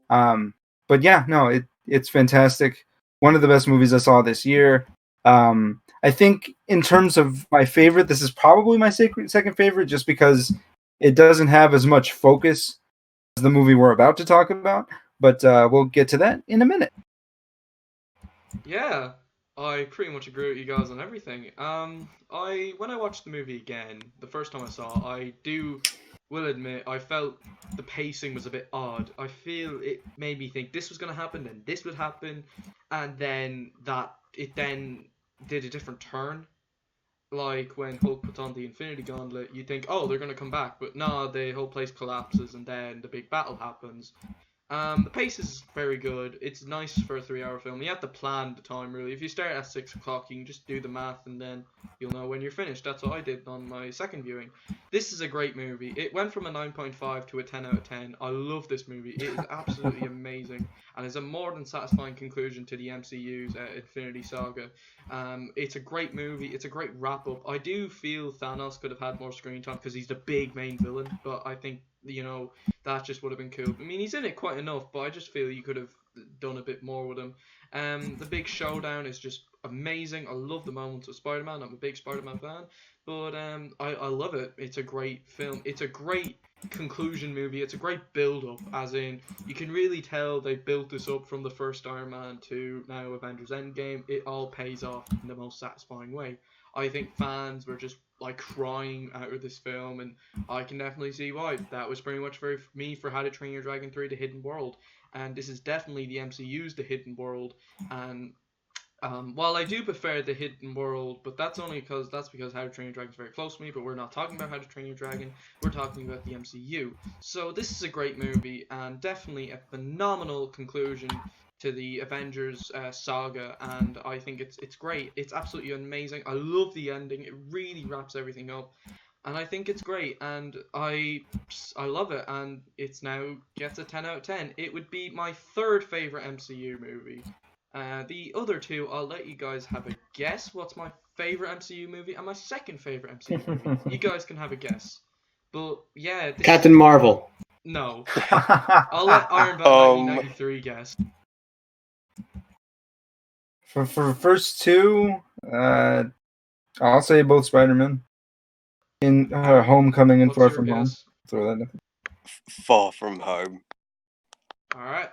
But yeah, no, it's fantastic. One of the best movies I saw this year. I think in terms of my favorite, this is probably my second favorite, just because it doesn't have as much focus as the movie we're about to talk about. But we'll get to that in a minute. Yeah, I pretty much agree with you guys on everything. When I watched the movie again, the first time I saw it, will admit I felt the pacing was a bit odd. I feel it made me think this was gonna happen, then this would happen, and then it then did a different turn. Like when Hulk puts on the Infinity Gauntlet, you think, oh, they're gonna come back, but no, the whole place collapses, and then the big battle happens. The pace is very good. It's nice for a 3-hour film. You have to plan the time, really. If you start at 6 o'clock, you can just do the math and then you'll know when you're finished. That's what I did on my second viewing. This is a great movie. It went from a 9.5 to a 10 out of 10. I love this movie. It is absolutely amazing. And it's a more than satisfying conclusion to the MCU's Infinity Saga. It's a great movie. It's a great wrap-up. I do feel Thanos could have had more screen time because he's the big main villain. But I think, that just would have been cool. I mean, he's in it quite enough, but I just feel you could have done a bit more with him. The big showdown is just amazing. I love the moments of Spider-Man. I'm a big Spider-Man fan, but I love it. It's a great film. It's a great conclusion movie. It's a great build-up, as in you can really tell they built this up from the first Iron Man to now Avengers EndGame. It all pays off in the most satisfying way. I think fans were just like crying out of this film, and I can definitely see why. That was pretty much for me for How to Train Your Dragon 3: The Hidden World, and this is definitely the MCU's The Hidden World. And while I do prefer The Hidden World, but that's because How to Train Your Dragon is very close to me. But we're not talking about How to Train Your Dragon. We're talking about the MCU. So this is a great movie and definitely a phenomenal conclusion to the Avengers saga, and I think it's great. It's absolutely amazing. I love the ending. It really wraps everything up, and I think it's great. And I love it. And it's now gets a 10 out of 10. It would be my third favorite MCU movie. The other two, I'll let you guys have a guess. What's my favorite MCU movie and my second favorite MCU movie? You guys can have a guess. But yeah, Captain Marvel. No, I'll let Iron Man 1993 guess. For the first two, I'll say both Spider-Man. In Homecoming and What's Far your From Home. guess? Throw that in. Far From Home. All right.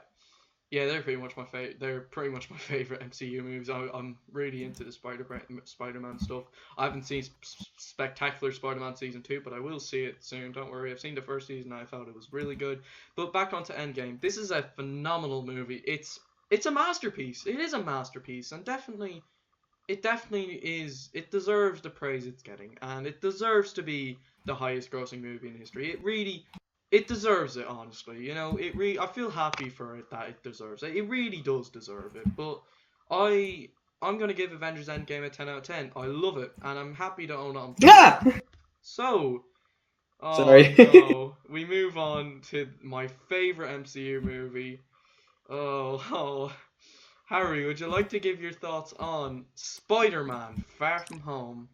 Yeah, they're pretty much my favorite. They're pretty much my favorite MCU movies. I'm really into the Spider-Man stuff. I haven't seen Spectacular Spider-Man season 2, but I will see it soon. Don't worry. I've seen the first season and I thought it was really good. But back onto Endgame. This is a phenomenal movie. It's a masterpiece. It is a masterpiece, and it definitely is. It deserves the praise it's getting, and it deserves to be the highest grossing movie in history. It deserves it, honestly. You know, I feel happy for it that it deserves it. It really does deserve it. But I'm gonna give Avengers Endgame a 10 out of 10. I love it, and I'm happy to own it on Yeah. So, oh Sorry. no, we move on to my favorite MCU movie. Oh, Harry, would you like to give your thoughts on Spider-Man: Far From Home?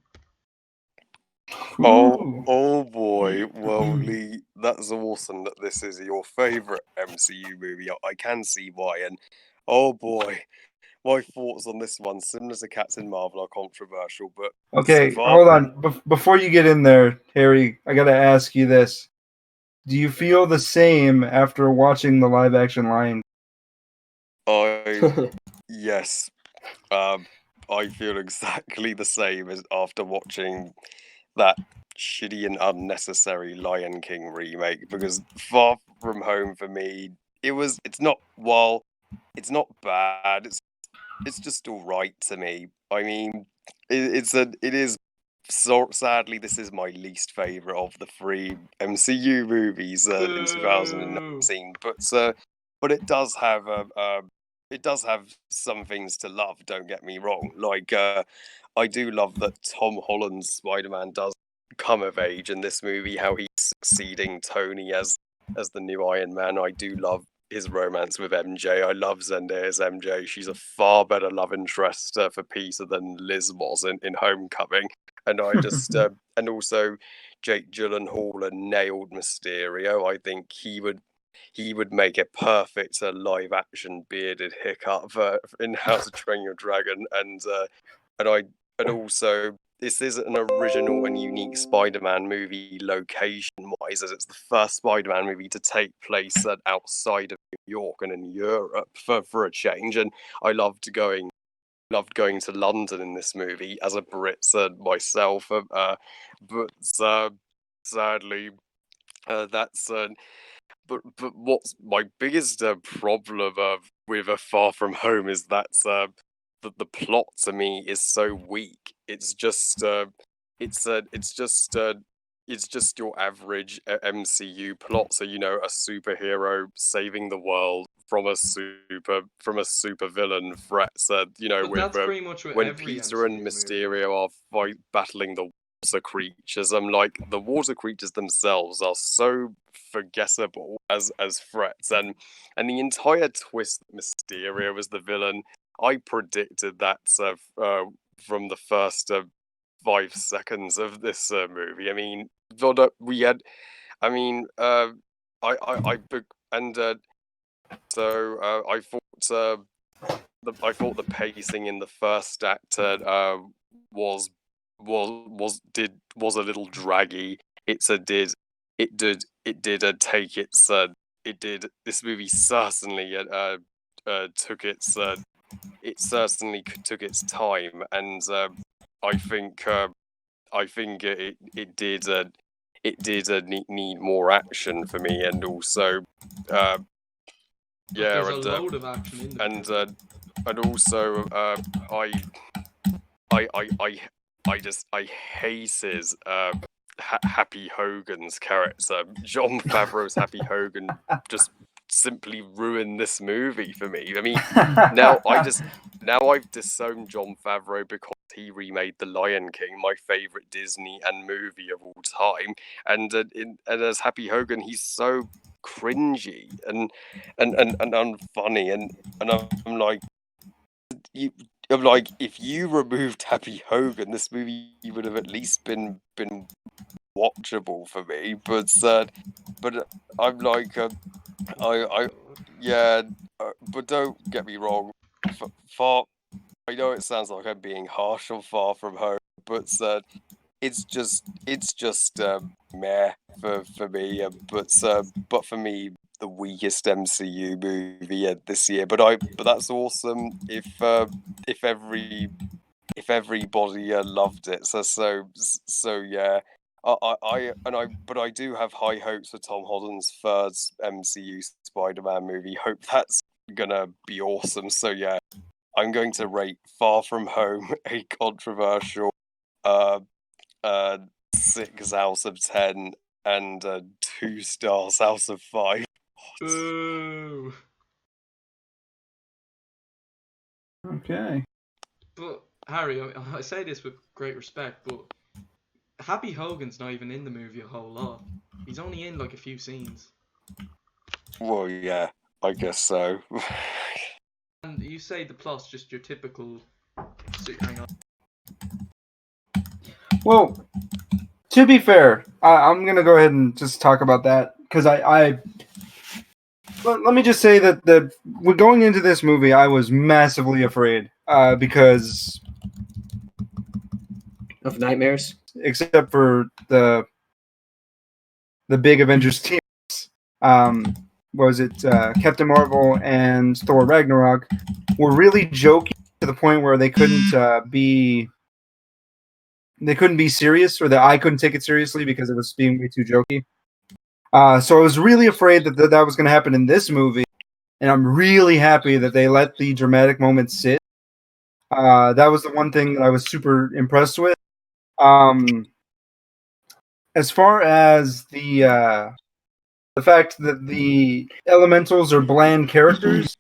Oh boy. Well, Lee, that's awesome that this is your favorite MCU movie. I can see why. And oh boy, my thoughts on this one, similar to Captain Marvel, are controversial. But Okay, Far hold From on. Before you get in there, Harry, I gotta ask you this: do you feel the same after watching the live-action Lion? Yes, I feel exactly the same as after watching that shitty and unnecessary Lion King remake, because Far From Home for me, it's not, while it's not bad, it's just all right to me. I mean, it is, so sadly this is my least favorite of the three MCU movies in Boo! 2019, but it does have some things to love, don't get me wrong. Like, I do love that Tom Holland's Spider-Man does come of age in this movie, how he's succeeding Tony as the new Iron Man. I do love his romance with MJ. I love Zendaya's MJ. She's a far better love interest for Peter than Liz was in Homecoming. And I just and also Jake Gyllenhaal nailed Mysterio. I think he would make a perfect live action bearded hiccup in How to Train Your Dragon, and I and also this is an original and unique Spider-Man movie location-wise, as it's the first Spider-Man movie to take place outside of New York and in Europe for a change. And I loved going to London in this movie as a Brit myself, but sadly, that's but what's my biggest problem with a Far From Home is that the plot to me is so weak. It's just it's just your average MCU plot. So, you know, a superhero saving the world from a super villain threat. So, you know, But with that's pretty much with when every Peter and MCU movie. Mysterio are battling the water creatures, I'm like, the water creatures themselves are so forgettable as threats, and the entire twist that Mysterio was the villain, I predicted that from the first 5 seconds of this movie. I mean, we had, I mean, I and I thought the pacing in the first act was was a little draggy. It did take its it did this movie certainly took its it certainly took its time, and I think it did need more action for me, and also uh, But yeah, there's a load of action in the and movie. and also I hated Happy Hogan's character. John Favreau's Happy Hogan just simply ruined this movie for me. I mean, now I've disowned John Favreau because he remade The Lion King, my favorite Disney and movie of all time, and and as Happy Hogan, he's so cringy and unfunny, and I'm like, you I'm like, if you removed Happy Hogan, this movie would have at least been watchable for me. But I'm like, I yeah, but don't get me wrong. Far, I know it sounds like I'm being harsh on Far From Home, but it's just meh for me. But for me, the weakest MCU movie this year. But that's awesome if everybody loved it. So yeah. But I do have high hopes for Tom Holland's third MCU Spider-Man movie. Hope that's gonna be awesome. So yeah, I'm going to rate Far From Home a controversial 6 out of 10 and 2 stars out of 5. Ooh. Okay. But Harry, I say this with great respect, but Happy Hogan's not even in the movie a whole lot. He's only in like a few scenes. Well, yeah, I guess so. And you say the plot's just your typical. Hang on. Well, to be fair, I'm gonna go ahead and just talk about that because let me just say that when going into this movie, I was massively afraid because Of nightmares. except for the big Avengers teams, was it Captain Marvel and Thor Ragnarok, were really joking to the point where they couldn't be serious, or that I couldn't take it seriously because it was being way too jokey. So I was really afraid that was going to happen in this movie, and I'm really happy that they let the dramatic moments sit. That was the one thing that I was super impressed with. As far as the fact that the elementals are bland characters,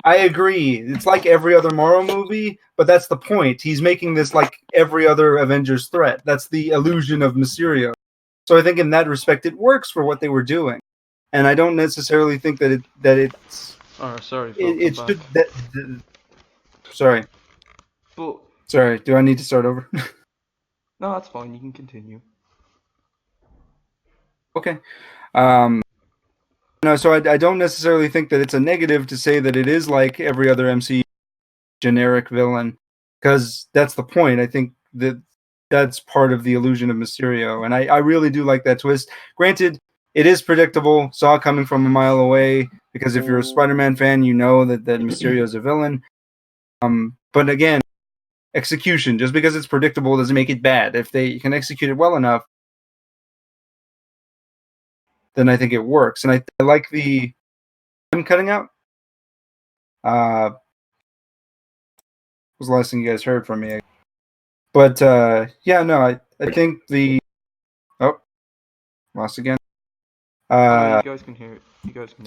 I agree. It's like every other Marvel movie, but that's the point. He's making this like every other Avengers threat. That's the illusion of Mysterio. So I think in that respect, it works for what they were doing, and I don't necessarily think that it's. Oh, sorry. It should. Sorry. But Sorry. Do I need to start over? no, that's fine. You can continue. Okay. No, so I don't necessarily think that it's a negative to say that it is like every other MCU generic villain, because that's the point. I think that's part of the illusion of Mysterio, and I really do like that twist. Granted, it is predictable, saw it coming from a mile away, because if you're a Spider-Man fan, you know that Mysterio is a villain. But again, execution, just because it's predictable doesn't make it bad. If they can execute it well enough, then I think it works. And I like the... I'm cutting out? What was the last thing you guys heard from me? But yeah, no, I think the... Oh, lost again. You guys can hear it.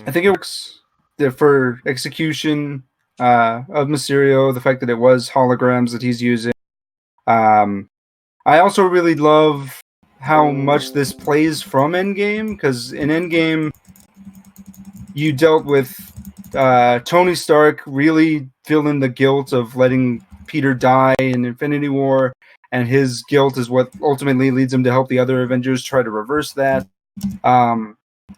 I think it works for execution of Mysterio, the fact that it was holograms that he's using. I also really love how much this plays from EndGame, because in EndGame, you dealt with Tony Stark really feeling the guilt of letting Peter die in Infinity War, and his guilt is what ultimately leads him to help the other Avengers try to reverse that.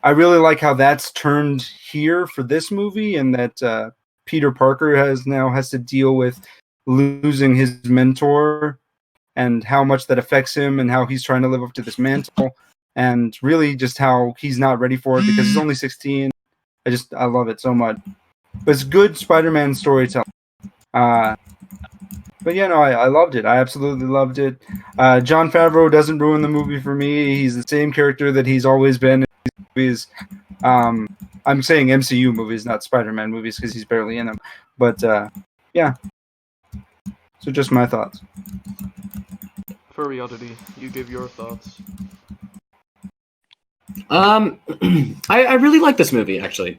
I really like how that's turned here for this movie, and that Peter Parker has to deal with losing his mentor, and how much that affects him, and how he's trying to live up to this mantle, and really just how he's not ready for it because he's only 16. I love it so much. But it's good Spider-Man storytelling. But yeah, no, I loved it. I absolutely loved it. Jon Favreau doesn't ruin the movie for me. He's the same character that he's always been in these movies. I'm saying MCU movies, not Spider-Man movies, because he's barely in them. But yeah. So just my thoughts. Furry Oddity, you give your thoughts. I really like this movie, actually.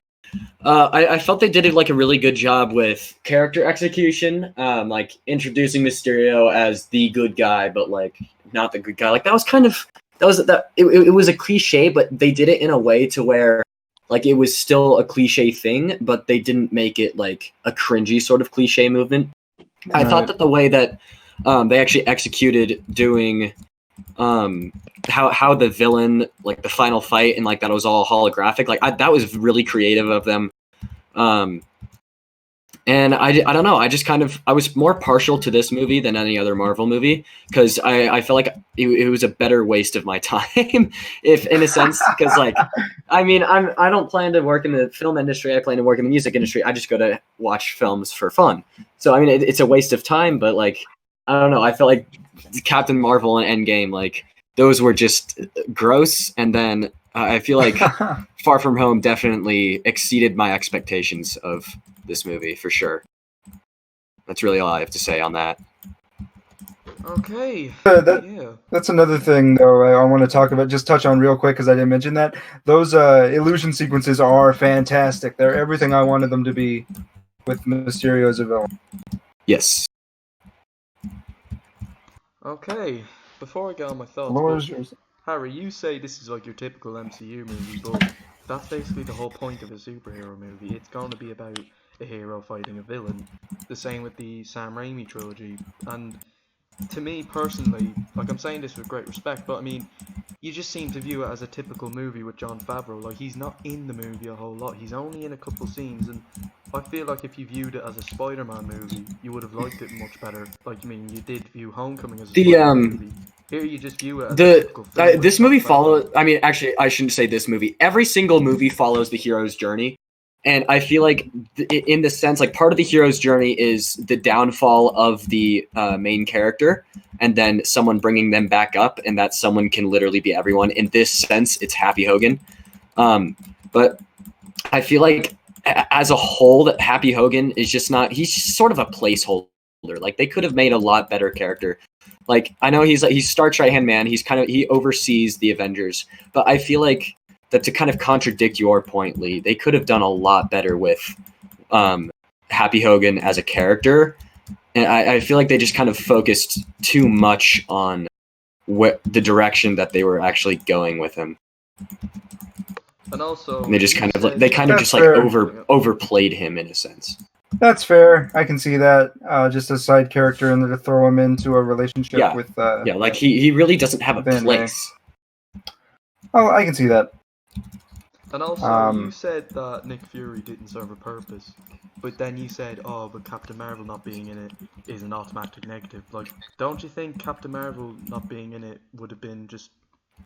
I felt they did like a really good job with character execution, like introducing Mysterio as the good guy, but like not the good guy. Like it was a cliche, but they did it in a way to where like it was still a cliche thing, but they didn't make it like a cringy sort of cliche movement. I thought that the way that they actually executed doing how the villain, like the final fight, and like that was all holographic, like that was really creative of them. And I don't know. I was more partial to this movie than any other Marvel movie because I felt like it was a better waste of my time, if in a sense. Because like, I mean, I don't plan to work in the film industry. I plan to work in the music industry. I just go to watch films for fun. So I mean, it's a waste of time. But like, I don't know. I felt like Captain Marvel and Endgame, like those were just gross. And then I feel like Far From Home definitely exceeded my expectations of this movie for sure. That's really all I have to say on that. Okay. Yeah. That's another thing, though, I want to talk about, just touch on real quick, because I didn't mention that. Those illusion sequences are fantastic. They're everything I wanted them to be with Mysterio as a villain. Yes. Okay. Before I get on my thoughts, Yours. Harry, you say this is like your typical MCU movie, but that's basically the whole point of a superhero movie. It's going to be about a hero fighting a villain. The same with the Sam Raimi trilogy. And to me personally, like I'm saying this with great respect, but I mean, you just seem to view it as a typical movie with Jon Favreau. Like, he's not in the movie a whole lot. He's only in a couple scenes, and I feel like if you viewed it as a Spider-Man movie, you would have liked it much better. Like, I mean, you did view Homecoming as a Spider-Man movie. Here you just view it as a typical film. This movie follows. I mean, actually, I shouldn't say this movie. Every single movie follows the hero's journey, and I feel like, in the sense, like part of the hero's journey is the downfall of the main character, and then someone bringing them back up, and that someone can literally be everyone. In this sense, it's Happy Hogan, but I feel like as a whole, that Happy Hogan is just not. He's just sort of a placeholder. Like they could have made a lot better character. Like I know he's Stark's right-hand man. He oversees the Avengers, but I feel like that to kind of contradict your point, Lee, they could have done a lot better with Happy Hogan as a character, and I feel like they just kind of focused too much on the direction that they were actually going with him. And also, and they just kind of overplayed him in a sense. That's fair. I can see that. Just a side character, and to throw him into a relationship with. Like he really doesn't have a place. Oh, I can see that. And also, you said that Nick Fury didn't serve a purpose, but then you said, "Oh, but Captain Marvel not being in it is an automatic negative." Like, don't you think Captain Marvel not being in it would have been just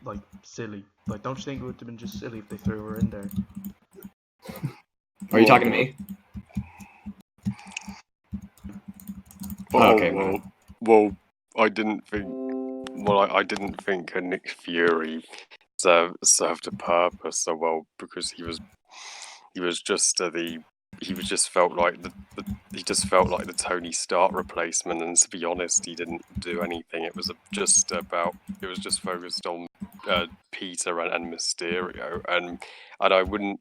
like silly? Like, don't you think it would have been just silly if they threw her in there? Are you talking to me? Well, I didn't think. Well, I didn't think Nick Fury served a purpose so well because he just felt like the Tony Stark replacement, and to be honest, he didn't do anything. It was just focused on Peter and Mysterio, and I wouldn't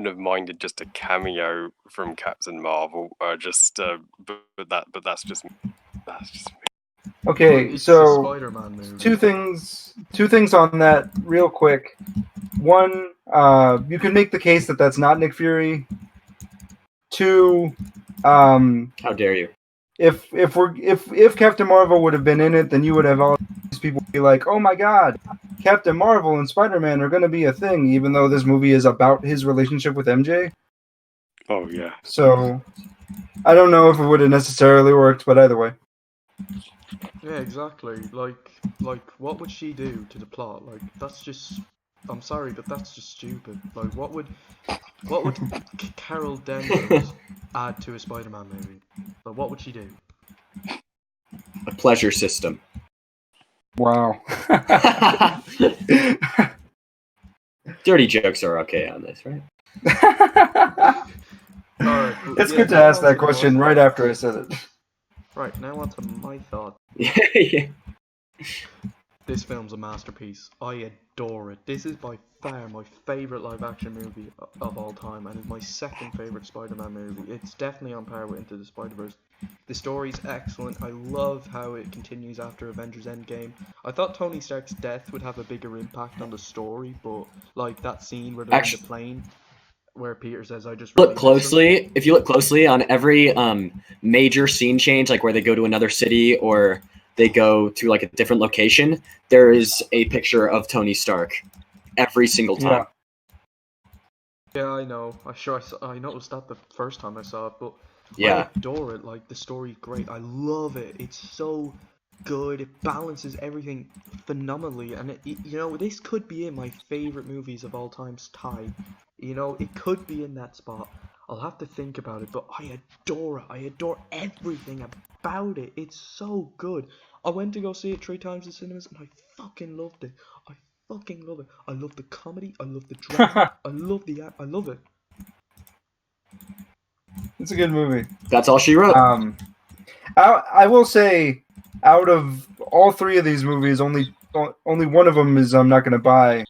have minded just a cameo from Captain Marvel, but that's just me. Okay, so two things on that real quick. One, you can make the case that that's not Nick Fury. Two, how dare you? If Captain Marvel would have been in it, then you would have all these people be like, "Oh my God, Captain Marvel and Spider-Man are going to be a thing," even though this movie is about his relationship with MJ. Oh yeah. So, I don't know if it would have necessarily worked, but either way. Yeah, exactly. Like, what would she do to the plot? Like, that's just. I'm sorry, but that's just stupid. Like, what would Carol Danvers add to a Spider-Man movie? Like, what would she do? A pleasure system. Wow. Dirty jokes are okay on this, right? Alright, it's good to ask that question right after I said it. Right, now on to my thought. Yeah. This film's a masterpiece. I adore it. This is by far my favourite live-action movie of all time, and it's my second favourite Spider-Man movie. It's definitely on par with Into the Spider-Verse. The story's excellent. I love how it continues after Avengers Endgame. I thought Tony Stark's death would have a bigger impact on the story, but like that scene where they're in the plane, where Peter says, "I just look closely." If you look closely on every major scene change, like where they go to another city or they go to like a different location, there is a picture of Tony Stark every single time. Yeah, I know. I noticed that the first time I saw it, but Yeah. I adore it. Like, the story's great. I love it. It's so good. It balances everything phenomenally, and you know, this could be in my favorite movies of all time's tied. You know, it could be in that spot. I'll have to think about it, but I adore it. I adore everything about it. It's so good. I went to go see it 3 times in cinemas, and I fucking loved it. I fucking love it. I love the comedy. I love the drama. I love it. It's a good movie. That's all she wrote. I will say, out of all three of these movies, only one of them is I'm not going to buy.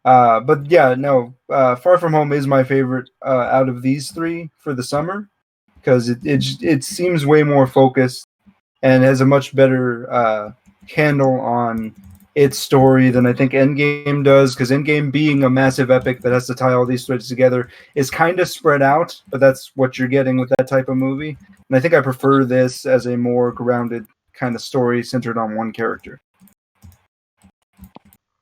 But yeah, no. Far From Home is my favorite out of these three for the summer because it seems way more focused and has a much better handle on its story than I think EndGame does. Because EndGame, being a massive epic that has to tie all these threads together, is kind of spread out. But that's what you're getting with that type of movie. And I think I prefer this as a more grounded kind of story centered on one character.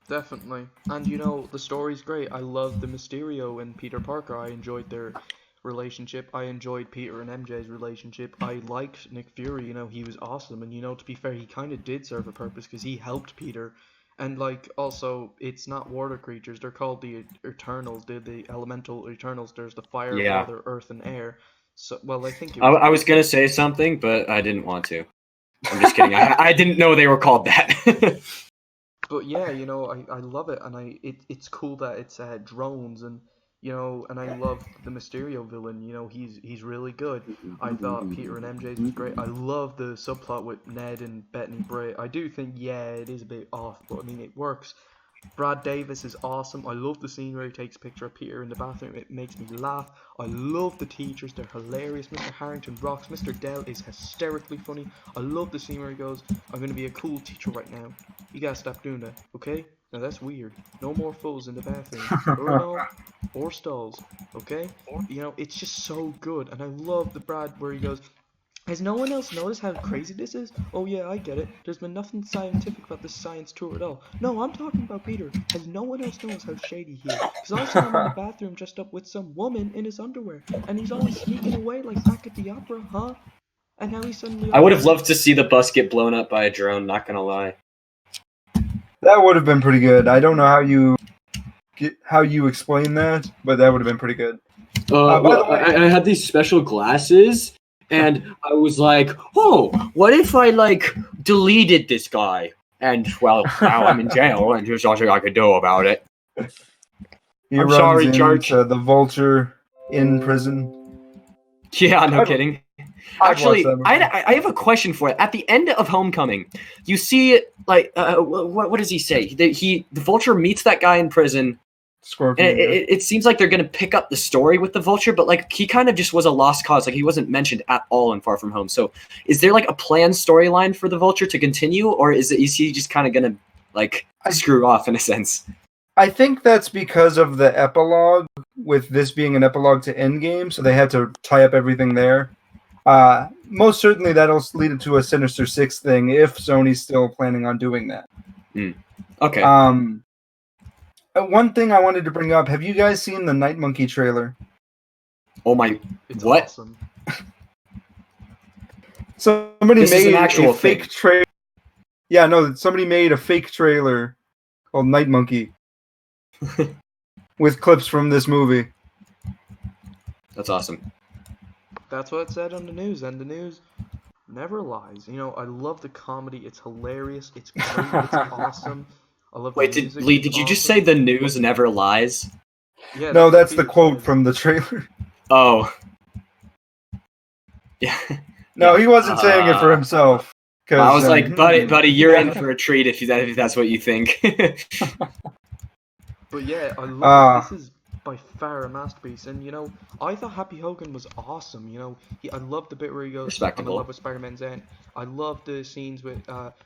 Definitely. And you know, the story's great. I love the Mysterio and Peter Parker. I enjoyed their relationship. I enjoyed Peter and MJ's relationship. I liked Nick Fury, you know, he was awesome. And you know, to be fair, he kind of did serve a purpose because he helped Peter. And like, also, it's not water creatures. They're called the Eternals. They're the elemental Eternals. There's the fire, Yeah. water, earth, and air. So, well, I think it I was gonna say something, but I didn't want to. I'm just kidding. I didn't know they were called that. But yeah, you know, I love it, and it's cool that it's drones, and you know, and I love the Mysterio villain. You know, he's really good. I thought Peter and MJ's was great. I love the subplot with Ned and Bethany Bray. I do think, yeah, it is a bit off, but I mean, it works. Brad Davis is awesome. I love the scene where he takes a picture of Peter in the bathroom. It makes me laugh. I love the teachers. They're hilarious. Mr. Harrington rocks. Mr. Dell is hysterically funny. I love the scene where he goes, I'm going to be a cool teacher right now. You gotta stop doing that, okay? Now that's weird. No more fools in the bathroom. Urinal or stalls, okay? You know, it's just so good. And I love the Brad where he goes, has no one else noticed how crazy this is? Oh yeah, I get it. There's been nothing scientific about this science tour at all. No, I'm talking about Peter. Has no one else noticed how shady he is? Because I saw him in the bathroom dressed up with some woman in his underwear. And he's always sneaking away like back at the opera, huh? And now he's suddenly... I would have loved to see the bus get blown up by a drone, not gonna lie. That would have been pretty good. I don't know how you explain that, but that would have been pretty good. By the way, I had these special glasses, and I was like, oh, what if I, like, deleted this guy? And, well, now I'm in jail, and there's nothing I could do about it. he I'm runs sorry, into George. the Vulture in prison. Yeah, no kidding. I'd Actually, watch that movie. I have a question for it. At the end of Homecoming, you see, like, what does he say? The Vulture meets that guy in prison. Scorpion. And it seems like they're going to pick up the story with the Vulture, but like he kind of just was a lost cause. Like he wasn't mentioned at all in Far From Home. So is there like a planned storyline for the Vulture to continue, or is he just kind of going to like screw off in a sense? I think that's because of the epilogue, with this being an epilogue to EndGame, so they had to tie up everything there. Most certainly that'll lead to a Sinister Six thing if Sony's still planning on doing that. Okay. One thing I wanted to bring up, have you guys seen the Night Monkey trailer? Oh my, It's what? awesome. Somebody This is made an actual a fake trailer. Yeah, no, somebody made a fake trailer called Night Monkey with clips from this movie. That's awesome. That's what it said on the news, and the news never lies. You know, I love the comedy. It's hilarious. It's great. It's awesome. I love Wait, the music. Lee, It's did you just awesome. say the news never lies? Yeah, No, what that's the Peter quote says. from the trailer. Oh. Yeah. No, he wasn't saying it for himself. I was like, buddy, you're in for a treat if that's what you think. But yeah, I love it. This is by far a masterpiece, and you know, I thought Happy Hogan was awesome. You know, I love the bit where he goes, Respectable. I'm in love with Spider-Man's end. I love the scenes with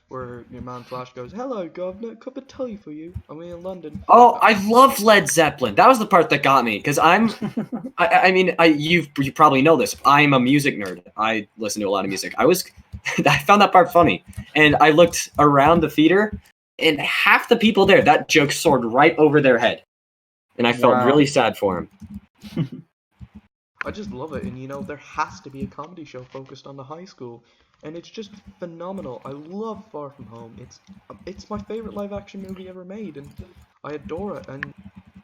where your man Flash goes, hello governor, cup of tea for you. I'm in London. Oh, I loved Led Zeppelin. That was the part that got me, because you probably know this. I'm a music nerd. I listen to a lot of music. I found that part funny, and I looked around the theater, and half the people there, that joke soared right over their head, and I felt Wow. really sad for him. I just love it, and you know, there has to be a comedy show focused on the high school, and it's just phenomenal. I love Far From Home. It's my favorite live action movie ever made, and I adore it, and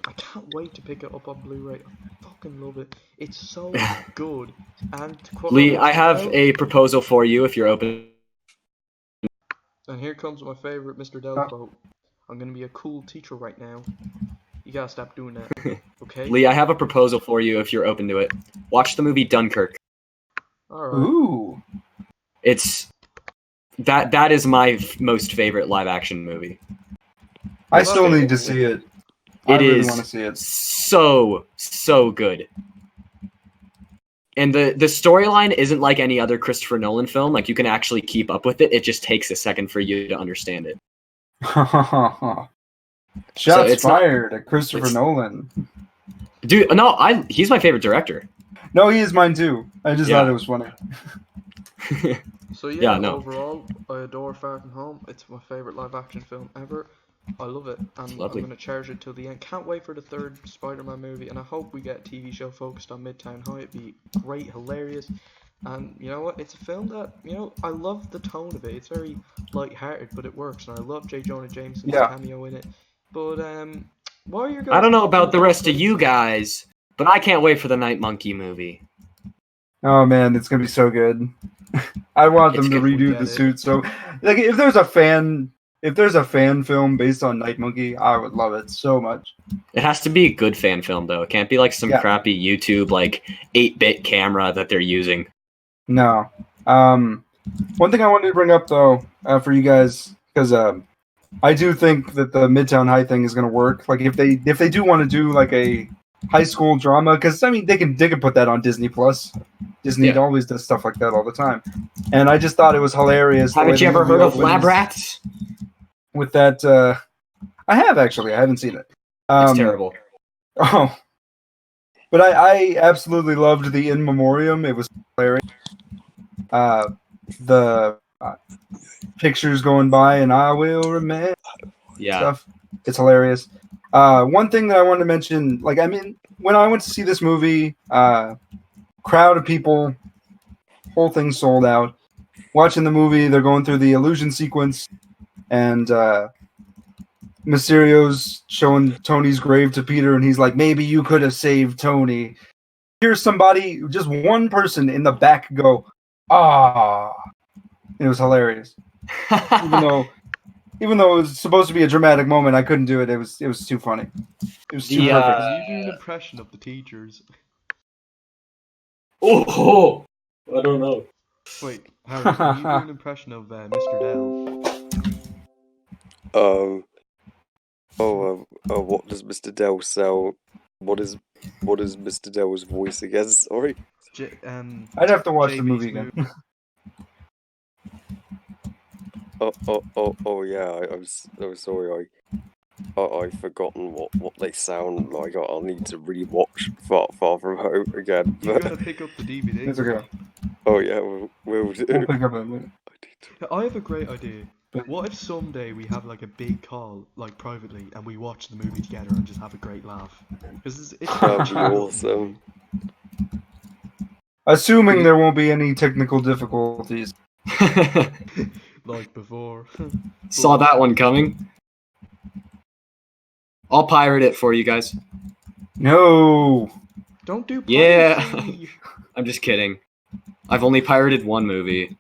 I can't wait to pick it up on Blu-ray. I fucking love it. It's so good. And to quote Lee, I Mr. have Dell, a proposal for you if you're open. and here comes my favorite Mr. Dell quote. I'm gonna be a cool teacher right now. You gotta stop doing that, okay? Lee, I have a proposal for you if you're open to it. Watch the movie Dunkirk. Alright. Ooh. It's that is my most favorite live action movie. I still need to see it. I It really is want to see it. so good. And the storyline isn't like any other Christopher Nolan film. Like, you can actually keep up with it. It just takes a second for you to understand it. Shots it's not- fired at Christopher Nolan. Dude, no, he's my favorite director. No, he is mine too. I just Yeah. thought it was funny. So yeah, Yeah, no. overall, I adore Far From Home. It's my favorite live action film ever. I love it, and I'm lovely. gonna cherish it till the end. Can't wait for the third Spider-Man movie, and I hope we get a TV show focused on Midtown High. It'd be great, hilarious, and you know what? It's a film that, you know, I love the tone of it. It's very light-hearted, but it works, and I love J. Jonah Jameson's cameo in it. But what are your guys' I don't know thoughts about on the rest of Dunkirk? you guys, but I can't wait for the Night Monkey movie. Oh man, it's gonna be so good. I want them to good. We redo get the it. suit. So, like, if there's a fan film based on Night Monkey, I would love it so much. It has to be a good fan film, though. It can't be like some Yeah. crappy YouTube, like, 8-bit camera that they're using. No. One thing I wanted to bring up though, for you guys, because I do think that the Midtown High thing is gonna work. Like, if they do want to do like a high school drama, because I mean they can put that on Disney Plus. Disney Yeah. always does stuff like that all the time, and I just thought it was hilarious. the way Haven't you the ever movie heard of opens Lab Rats? with that? I have actually. I haven't seen it. It's terrible. Oh, but I absolutely loved the In Memoriam. It was hilarious. The pictures going by, and I will remember Yeah. stuff. It's hilarious. One thing that I wanted to mention, like, I mean, when I went to see this movie, crowd of people, whole thing sold out. Watching the movie, they're going through the illusion sequence, and Mysterio's showing Tony's grave to Peter, and he's like, maybe you could have saved Tony. Here's somebody, just one person in the back go, ah. It was hilarious. Even though it was supposed to be a dramatic moment, I couldn't do it. It was too funny. It was too The, perfect. Can you do an impression of the teachers? Oh, I don't know. Wait, Harry, can you do an impression of Mr. Dell? What does Mr. Dell sell? What is Mr. Dell's voice again? Sorry. I'd have to watch the JB's movie again. Yeah. I'm sorry. I've forgotten what they sound like. I'll need to rewatch Far From Home again. You gotta pick up the DVD. It's okay. Oh yeah, we'll do. We'll pick up that later. I have a great idea. What if someday we have like a big call, like privately, and we watch the movie together and just have a great laugh? Because it's That'd be awesome. Assuming there won't be any technical difficulties. Like before. Saw that one coming. I'll pirate it for you guys. No. Don't do Yeah. piracy. I'm just kidding. I've only pirated one movie,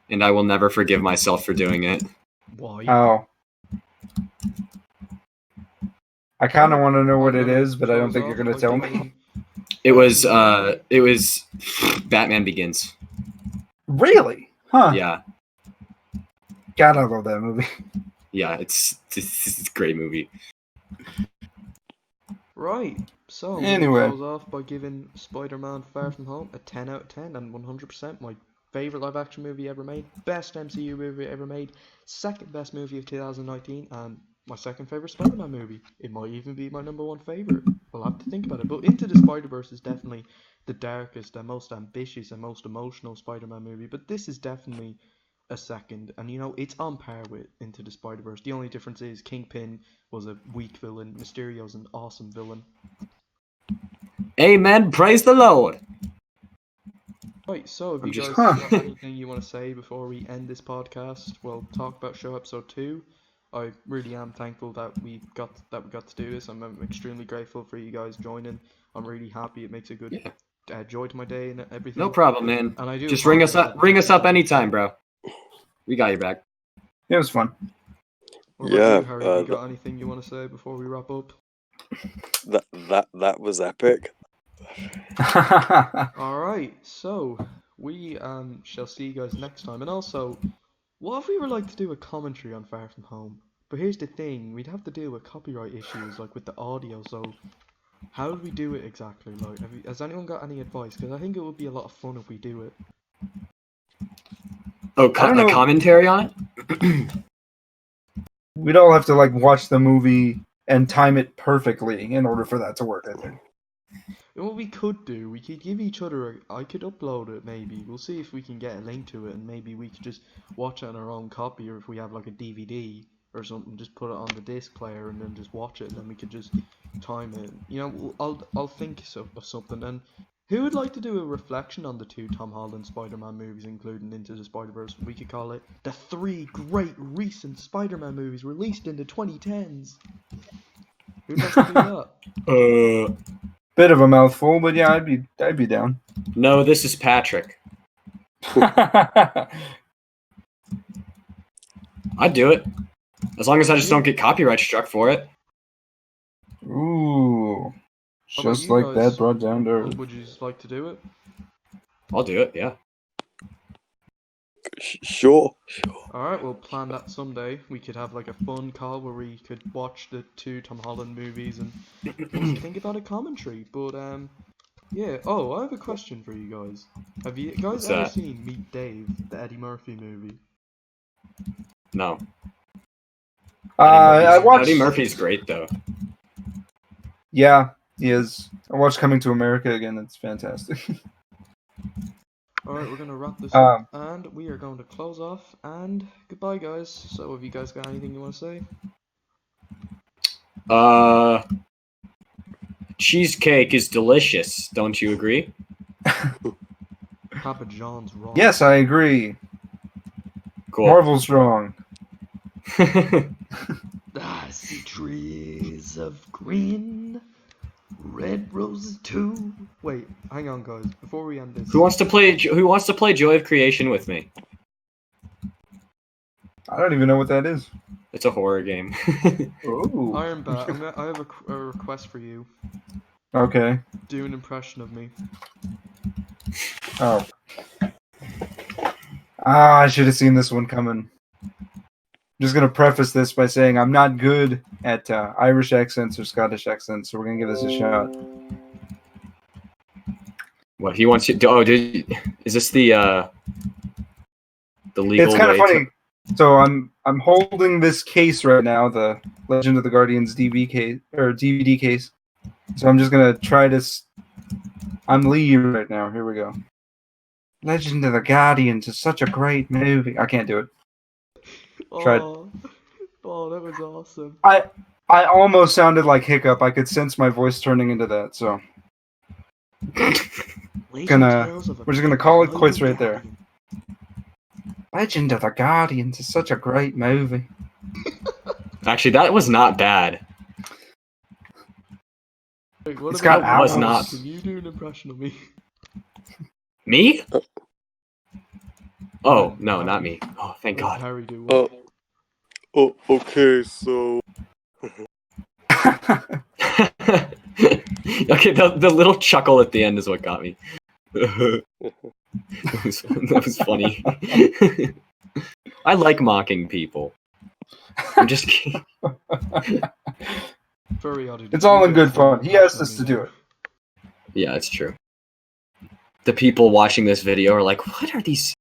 and I will never forgive myself for doing it. Why? Oh. I kind of want to know what it is, but I don't think you're gonna tell me. It was Batman Begins. Really? Huh? Yeah. God, I love that movie. Yeah, it's a great movie. Right. So Anyway. close off by giving Spider-Man Far From Home a 10 out of 10 and 100% my favorite live action movie ever made, best MCU movie ever made, second best movie of 2019, and my second favorite Spider-Man movie. It might even be my number one favorite. We'll have to think about it. But Into the Spider-Verse is definitely the darkest and most ambitious and most emotional Spider-Man movie. But this is definitely a second, and you know, it's on par with Into the Spider-Verse. The only difference is Kingpin was a weak villain, Mysterio's an awesome villain. Amen. Praise the Lord. Right, so have I'm you just- guys got anything you want to say before we end this podcast? We'll talk about show episode 2. I really am thankful that we got to do this. I'm extremely grateful for you guys joining. I'm really happy. It makes a good joy to my day and everything. No problem, man. And I do Just ring us apologize up. that Ring it us up took- anytime, bro. We got your back. It was fun. What about Yeah, you, Harry? You got anything you want to say before we wrap up? That was epic. All right, so we shall see you guys next time. And also, what if we were like to do a commentary on Far From Home? But here's the thing: we'd have to deal with copyright issues, like with the audio. So, how do we do it exactly? Like, has anyone got any advice? Because I think it would be a lot of fun if we do it. Oh, I don't know. commentary on it? We'd all have to like watch the movie and time it perfectly in order for that to work, I think. And what we could do, we could give each other. I could upload it. Maybe we'll see if we can get a link to it, and maybe we could just watch it on our own copy, or if we have like a DVD or something, just put it on the disc player and then just watch it, and then we could just time it. You know, I'll think of something. And who would like to do a reflection on the 2 Tom Holland Spider-Man movies, including Into the Spider-Verse? We could call it the 3 great recent Spider-Man movies released in the 2010s. Who'd like to do that? Bit of a mouthful, but yeah, I'd be down. No, this is Patrick. I'd do it. As long as I just don't get copyright struck for it. Ooh. How about Just you like guys? that brought down to earth. Would you just like to do it? I'll do it, yeah. Sure. Alright, we'll plan that someday. We could have like a fun call where we could watch the 2 Tom Holland movies and think about a commentary. But yeah. Oh, I have a question for you guys. Have you guys What's ever that? seen Meet Dave, the Eddie Murphy movie? No. I watched. Eddie Murphy's great, though. Yeah, he is. I watched Coming to America again. It's fantastic. Alright, we're gonna wrap this Um, up and we are going to close off. And goodbye, guys. So, have you guys got anything you want to say? Cheesecake is delicious. Don't you agree? Papa John's wrong. Yes, I agree. Cool. Marvel's wrong. I see trees of green, red roses too. Wait, hang on, guys. Before we end this, Who wants to play Joy of Creation with me? I don't even know what that is. It's a horror game. Ooh. Iron Bat, I have a request for you. Okay. Do an impression of me. Oh. I should have seen this one coming. I'm just gonna preface this by saying I'm not good at Irish accents or Scottish accents, so we're gonna give this a shot. What he wants you? Is this the legal? It's kind of way funny. So I'm holding this case right now, the Legend of the Guardians DVD case. So I'm just gonna try to. I'm Lee right now. Here we go. Legend of the Guardians is such a great movie. I can't do it. Tried. Oh, that was awesome. I almost sounded like Hiccup. I could sense my voice turning into that. So we're just gonna call it quits right there. Legend of the Guardians is such a great movie. Actually, that was not bad. Wait, what It's about got you? Was not. Can you do an impression of me? Me? Oh no, not me. Oh, thank Let God. Harry do one. Okay, so Okay, the little chuckle at the end is what got me. that was funny. I like mocking people. I'm just kidding. Furry oddity. It's all you in do a good full fun. He asked impression us of to me do now. it. Yeah, it's true. The people watching this video are like, what are these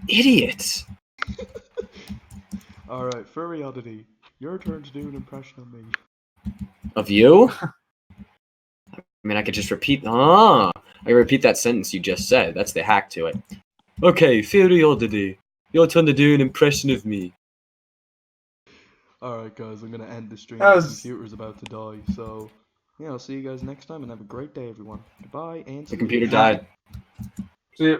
idiots? Alright, Furry oddity. Your turn to do an impression of me. Of you? I mean, I could just repeat. I can repeat that sentence you just said. That's the hack to it. Okay, Fury oddity. Your turn to do an impression of me. Alright, guys, I'm gonna end the stream. That The was- computer's about to die, so yeah, I'll see you guys next time, and have a great day, everyone. Goodbye, and The see computer you. died. See ya.